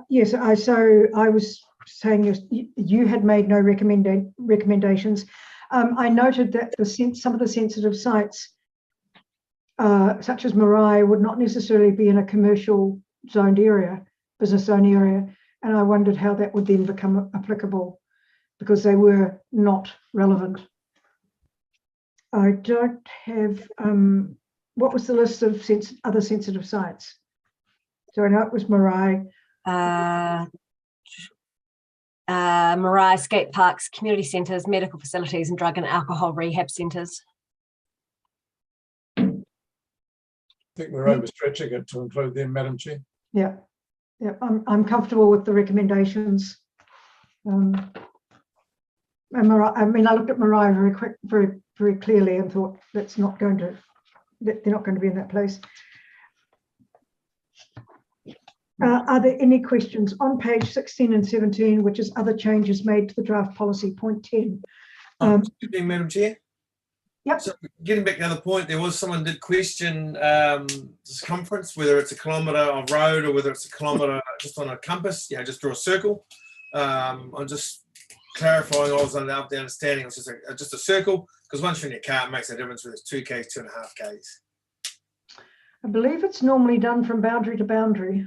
Yes, so I was saying you had made no recommendations. I noted that some of the sensitive sites, such as Marai, would not necessarily be in a commercial zoned area, business zone area, and I wondered how that would then become applicable because they were not relevant. I don't have, what was the list of other sensitive sites? So I know it was Marai. Marai, skate parks, community centres, medical facilities, and drug and alcohol rehab centres. I think we're overstretching it to include them, Madam Chair. Yeah, yeah, I'm comfortable with the recommendations. And Marai, I mean, I looked at Marai very clearly and thought they're not going to be in that place. Are there any questions on page 16 and 17, which is other changes made to the draft policy, point 10? Madam Chair? Yep. So getting back to the other point, there was someone did question circumference, whether it's a kilometre of road or whether it's a kilometre just on a compass, just draw a circle. I'm just clarifying, I was under the understanding it was just a circle, because once you're in your car, it makes a difference whether it's 2 Ks, 2.5 Ks. I believe it's normally done from boundary to boundary.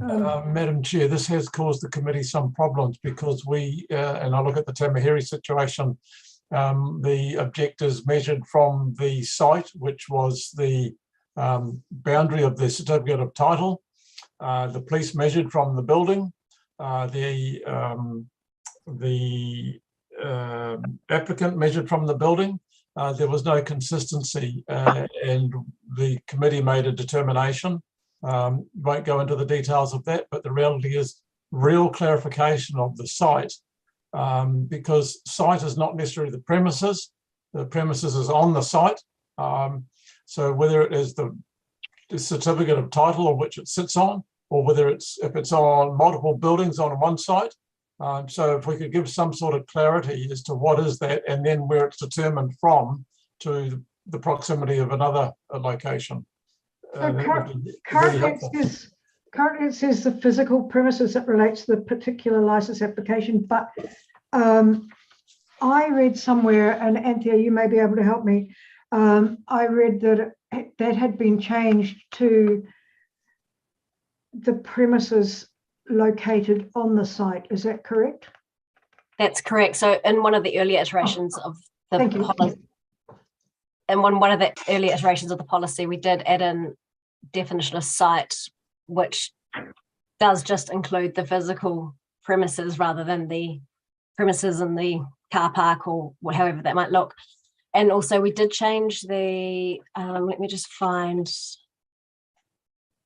Madam Chair, this has caused the committee some problems because we, and I look at the Tamahiri situation, the objectives measured from the site, which was the boundary of the certificate of title. The police measured from the building. The applicant measured from the building. There was no consistency, and the committee made a determination. Won't go into the details of that, but the reality is real clarification of the site, because site is not necessarily the premises is on the site. So whether it is the certificate of title of which it sits on, or whether if it's on multiple buildings on one site. So if we could give some sort of clarity as to what is that, and then where it's determined from to the proximity of another location. Currently it says the physical premises that relates to the particular license application, but I read somewhere, and Anthea, you may be able to help me, I read that that had been changed to the premises located on the site. Is that correct? That's correct. So in one of the earlier iterations of the policy, one of the earlier iterations of the policy, we did add in definition of site, which does just include the physical premises rather than the premises in the car park or however that might look. And also we did change the, let me just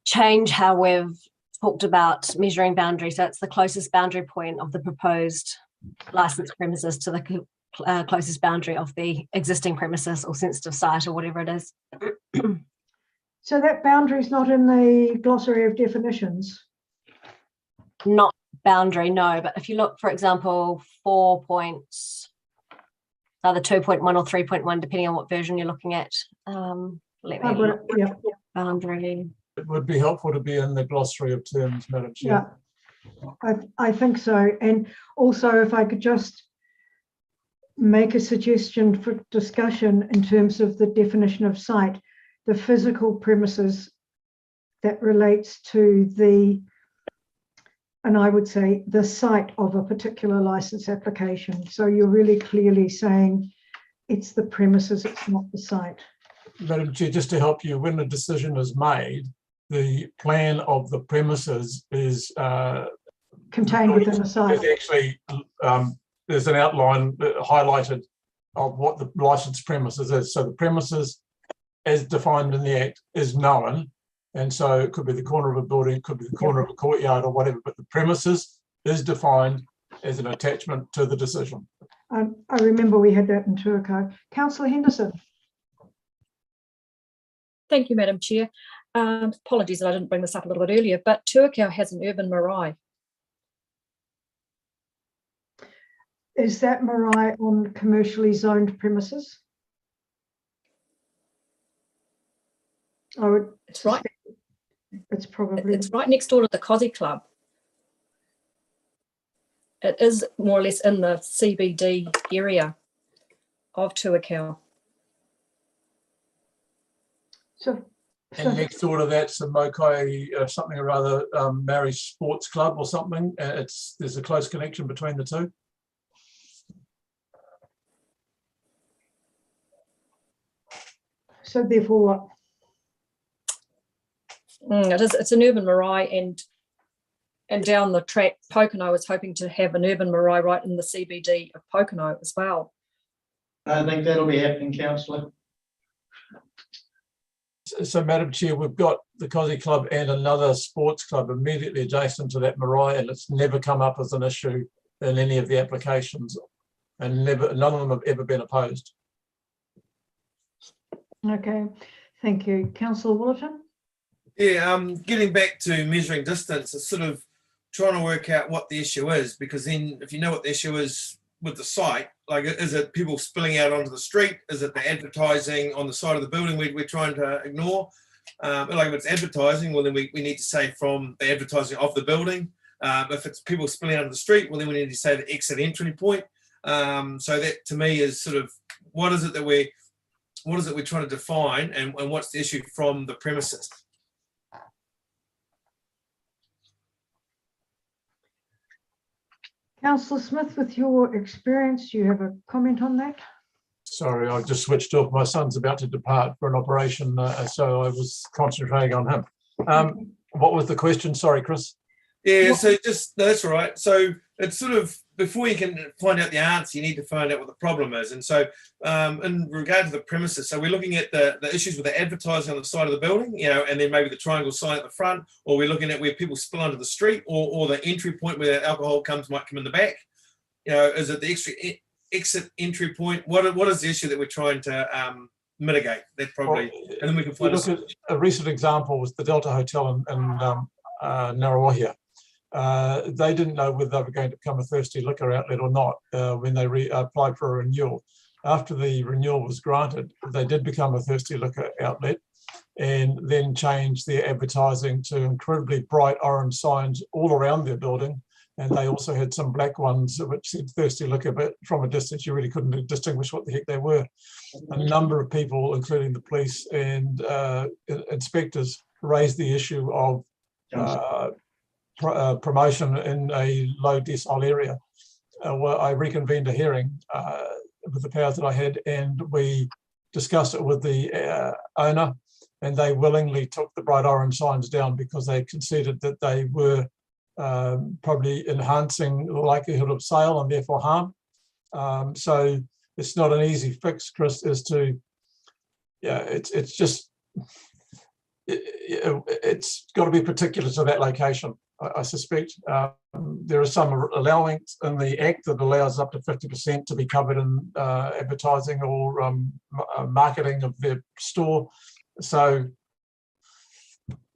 change how we've talked about measuring boundary. So it's the closest boundary point of the proposed licensed premises to the closest boundary of the existing premises or sensitive site or whatever it is. So that boundary is not in the glossary of definitions? Not boundary, no. But if you look, for example, 4 points, either 2.1 or 3.1, depending on what version you're looking at. Let me look. Yeah. Boundary. It would be helpful to be in the glossary of terms, Madam Chair. Yeah, I think so. And also, if I could just make a suggestion for discussion in terms of the definition of site, the physical premises that relates to the, and I would say the site of a particular license application. So you're really clearly saying it's the premises, it's not the site. Madam Chair, just to help you, when a decision is made, the plan of the premises is contained within the site. There's actually there's an outline highlighted of what the licensed premises is. So the premises, as defined in the Act, is known, and so it could be the corner of a building, it could be the corner of a courtyard or whatever. But the premises is defined as an attachment to the decision. I remember we had that in Tuakau. Councillor Henderson. Thank you, Madam Chair. Apologies that I didn't bring this up a little bit earlier, but Tuakau has an urban marae. Is that marae on commercially zoned premises? It's right. It's probably. It's right next door to the Cosy Club. it is more or less in the CBD area of Tuakau. So, And next door to that's a Mokai, something or other, Maori Sports Club or something. There's a close connection between the two. so therefore what? It's an urban marae, and down the track, Pocono is hoping to have an urban marae right in the CBD of Pocono as well. I don't think that'll be happening, councillor. So, Madam Chair, we've got the Cosy Club and another sports club immediately adjacent to that marae, and it's never come up as an issue in any of the applications, and none of them have ever been opposed. Okay, thank you. Councillor Willerton? Yeah, getting back to measuring distance, it's sort of trying to work out what the issue is, because then if you know what the issue is with the site, like, is it people spilling out onto the street? Is it the advertising on the side of the building we're trying to ignore? Like if it's advertising, well then we need to say from the advertising of the building. If it's people spilling out of the street, well then we need to say the exit entry point. So that to me is sort of what is it we're trying to define, and what's the issue from the premises? Councillor Smith, with your experience, do you have a comment on that? Sorry, I just switched off. My son's about to depart for an operation, so I was concentrating on him. What was the question? Sorry, Chris. Yeah, so just, no, that's all right. So it's sort of, before you can find out the answer, you need to find out what the problem is. And so in regard to the premises, so we're looking at the issues with the advertising on the side of the building, and then maybe the triangle sign at the front, or we're looking at where people spill onto the street, or the entry point where the alcohol might come in the back. Is it the exit entry point? What is the issue that we're trying to mitigate? That probably, and then we can find a recent example was the Delta Hotel in Ngaruahia. They didn't know whether they were going to become a thirsty liquor outlet or not when they applied for a renewal. After the renewal was granted, they did become a thirsty liquor outlet, and then changed their advertising to incredibly bright orange signs all around their building. And they also had some black ones which said thirsty liquor, but from a distance you really couldn't distinguish what the heck they were. A number of people, including the police and inspectors, raised the issue of promotion in a low decile area. Well, I reconvened a hearing with the powers that I had, and we discussed it with the owner, and they willingly took the bright orange signs down because they conceded that they were probably enhancing the likelihood of sale and therefore harm. So it's not an easy fix, Chris, as to, it's just, it's got to be particular to that location. I suspect there are some allowance in the Act that allows up to 50% to be covered in advertising or marketing of their store. So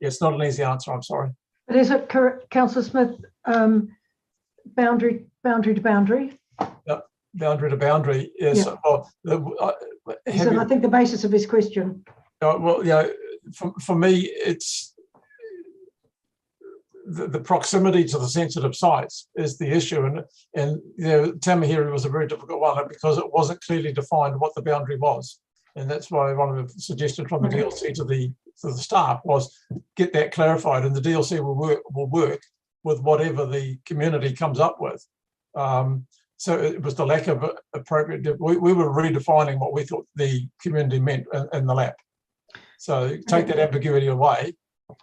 it's not an easy answer, I'm sorry. But is it correct, Councillor Smith, boundary to boundary? Yep, boundary to boundary, yes. Yeah. Well, I think the basis of his question. Well, for me, it's the proximity to the sensitive sites is the issue, and Tamahiri was a very difficult one because it wasn't clearly defined what the boundary was, and that's why one of the suggestions from the DLC to the staff was get that clarified, and the DLC will work with whatever the community comes up with. So it was the lack of appropriate. We were redefining what we thought the community meant in the lap. So take that ambiguity away,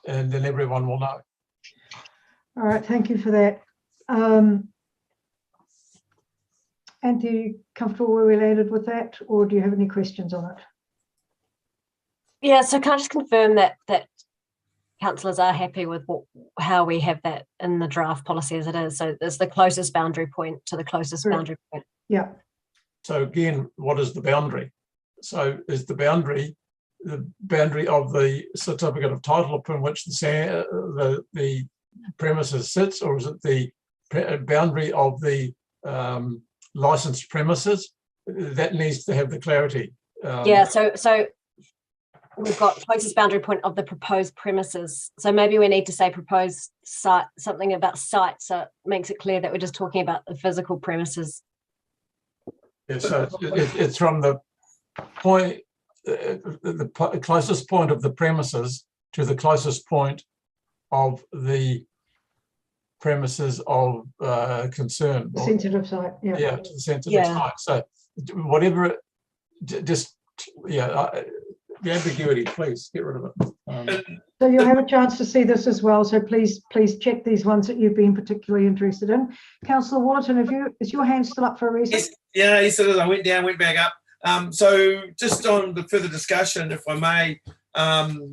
and then everyone will know. All right, thank you for that. Anthony, are you comfortable where we landed with that, or do you have any questions on it? Yeah, so can I just confirm that councillors are happy with how we have that in the draft policy as it is? So it's the closest boundary point to the closest boundary point. Yeah. So again, what is the boundary? So is the boundary of the certificate of title upon which the premises sits, or is it the boundary of the licensed premises? That needs to have the clarity. Yeah, so we've got closest boundary point of the proposed premises. So maybe we need to say proposed site, something about site, so it makes it clear that we're just talking about the physical premises. Yeah, so it's from the point, the closest point of the premises to the closest point of the premises of concern. The sensitive site, yeah. Yeah, to the sensitive Yeah. site. So whatever it, just, yeah, the ambiguity, please get rid of it. So you'll have a chance to see this as well. So please check these ones that you've been particularly interested in. Councillor Wallerton, is your hand still up for a reason? Yes, it is. I went down, went back up. So just on the further discussion, if I may,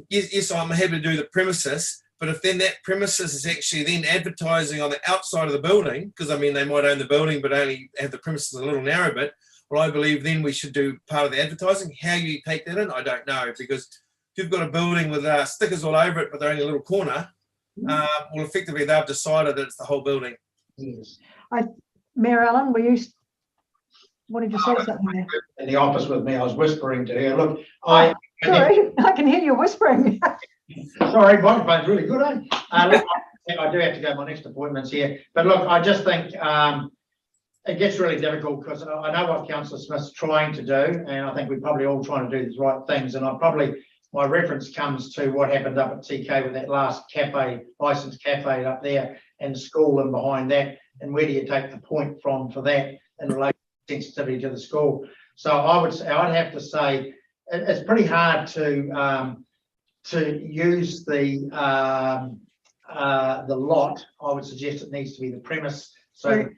yes, I'm happy to do the premises, but if then that premises is actually then advertising on the outside of the building, because I mean, they might own the building, but only have the premises a little narrow bit, well, I believe then we should do part of the advertising. How you take that in, I don't know, because if you've got a building with stickers all over it, but they're only a little corner, well, effectively they've decided that it's the whole building. Yes. Mayor Allen, wanted to say something there? In the office with me, I was whispering to her. Look, Sorry, I can hear you whispering. Sorry, microphone's really good, eh? Look, I do have to go to my next appointments here. But look, I just think it gets really difficult because I know what Councillor Smith's trying to do, and I think we're probably all trying to do the right things. And my reference comes to what happened up at TK with that last licensed cafe up there, and the school and behind that. And where do you take the point from for that in relation to sensitivity to the school? So I'd have to say it's pretty hard to use the lot. I would suggest it needs to be the premise. So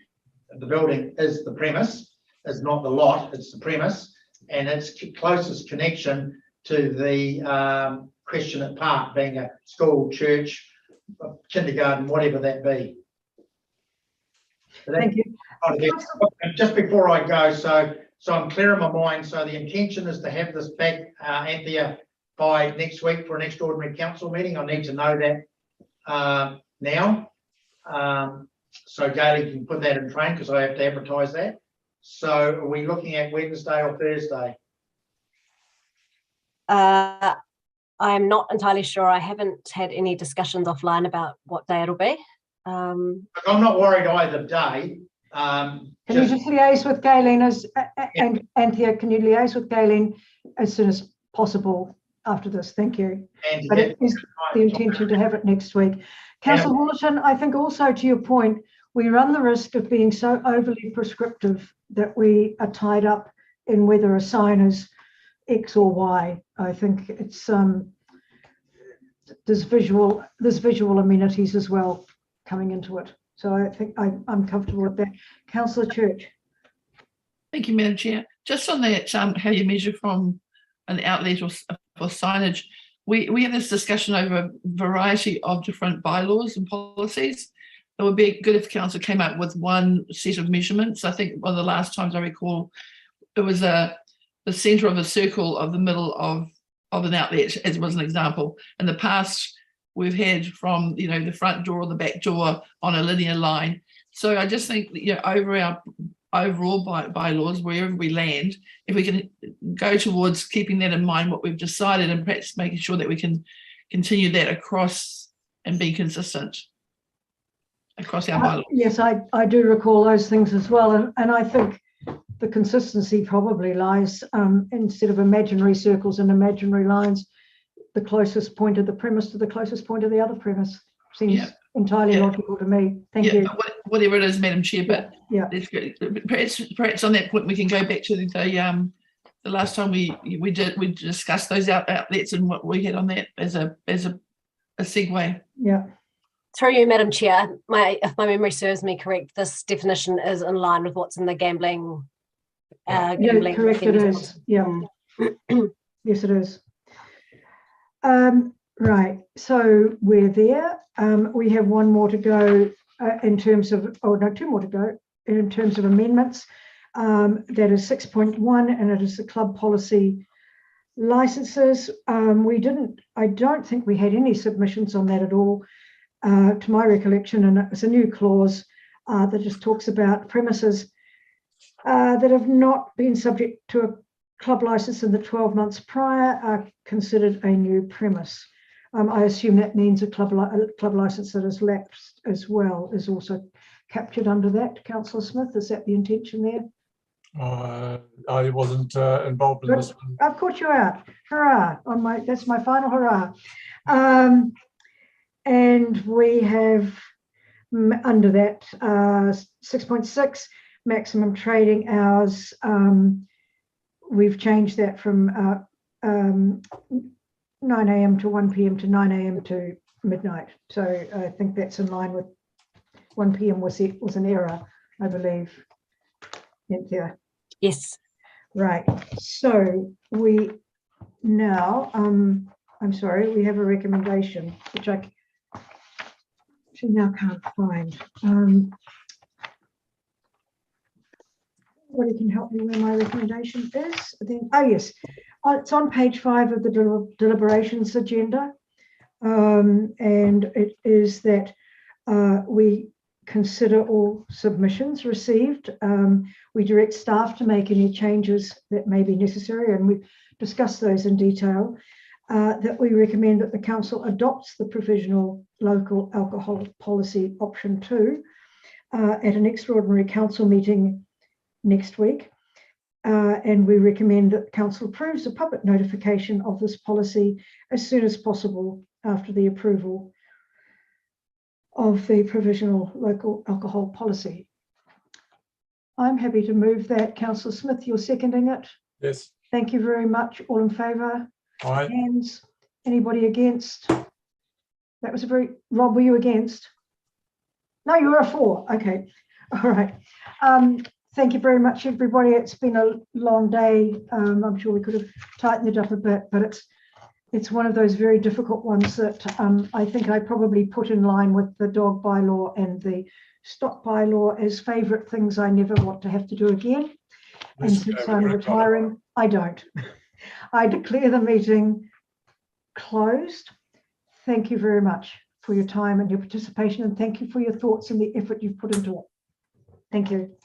the building is the premise, is not the lot, it's the premise, and its closest connection to the Questionate Park being a school, church, kindergarten, whatever that be. Thank you. Just before I go, so I'm clear in my mind. So the intention is to have this back, Anthea, by next week for an extraordinary council meeting. I need to know that now. So Gailey can put that in train because I have to advertise that. So are we looking at Wednesday or Thursday? I'm not entirely sure. I haven't had any discussions offline about what day it'll be. I'm not worried either day. Can you just liaise with Galen and Anthea, can you liaise with Galen as soon as possible after this? Thank you. But it is the intention to have it next week. Councillor Wallerton, I think also to your point, we run the risk of being so overly prescriptive that we are tied up in whether a sign is X or Y. I think it's there's visual amenities as well coming into it. So I think I'm comfortable with that. Councillor Church. Thank you, Madam Chair. Just on that, how you measure from an outlet or signage, we have this discussion over a variety of different bylaws and policies. It would be good if the council came up with one set of measurements. I think one of the last times I recall, it was the centre of a circle of the middle of an outlet, as was an example. In the past, we've had from the front door or the back door on a linear line. So I just think over our overall bylaws, wherever we land, if we can go towards keeping that in mind, what we've decided, and perhaps making sure that we can continue that across and be consistent across our bylaws. Yes, I do recall those things as well. And I think the consistency probably lies instead of imaginary circles and imaginary lines, the closest point of the premise to the closest point of the other premise seems entirely logical to me. Thank you. Whatever it is, Madam Chair, but that's good. Perhaps on that point we can go back to the last time we discussed those outlets and what we had on that as a segue. Yeah. Through you, Madam Chair, if my memory serves me correct, this definition is in line with what's in the gambling. Yeah, correct. It is. Yeah. Yes, it is. Right. So we're there. We have one more to go in terms of, two more to go in terms of amendments. That is 6.1, and it is the club policy licenses. I don't think we had any submissions on that at all, to my recollection, and it's a new clause that just talks about premises that have not been subject to a club license in the 12 months prior are considered a new premise. I assume that means a club license that has lapsed as well is also captured under that. Councillor Smith, is that the intention there? I wasn't involved in this one. Of course you are. Hurrah! That's my final hurrah. And we have under that 6.6 maximum trading hours. We've changed that from 9 a.m. to 1 p.m. to 9 a.m. to midnight. So I think that's in line with 1 p.m. was an error, I believe. Cynthia. Yes. Right. So we now, I'm sorry, we have a recommendation, which I actually now can't find. Somebody can help me where my recommendation is. Oh, yes. It's on page 5 of the deliberations agenda. And it is that we consider all submissions received. We direct staff to make any changes that may be necessary, and we've discussed those in detail. That we recommend that the council adopts the provisional local alcohol policy option 2 at an extraordinary council meeting next week. And we recommend that council approves a public notification of this policy as soon as possible after the approval of the provisional local alcohol policy. I'm happy to move that. Councillor Smith, you're seconding it? Yes. Thank you very much. All in favour? Aye. Hands? Anybody against? That was a very, Rob, were you against? No, you were a for. Okay. All right. Thank you very much, everybody. It's been a long day. I'm sure we could have tightened it up a bit, but it's one of those very difficult ones that I think I probably put in line with the dog bylaw and the stock bylaw as favourite things I never want to have to do again. And since I'm retiring, I don't. I declare the meeting closed. Thank you very much for your time and your participation, and thank you for your thoughts and the effort you've put into it. Thank you.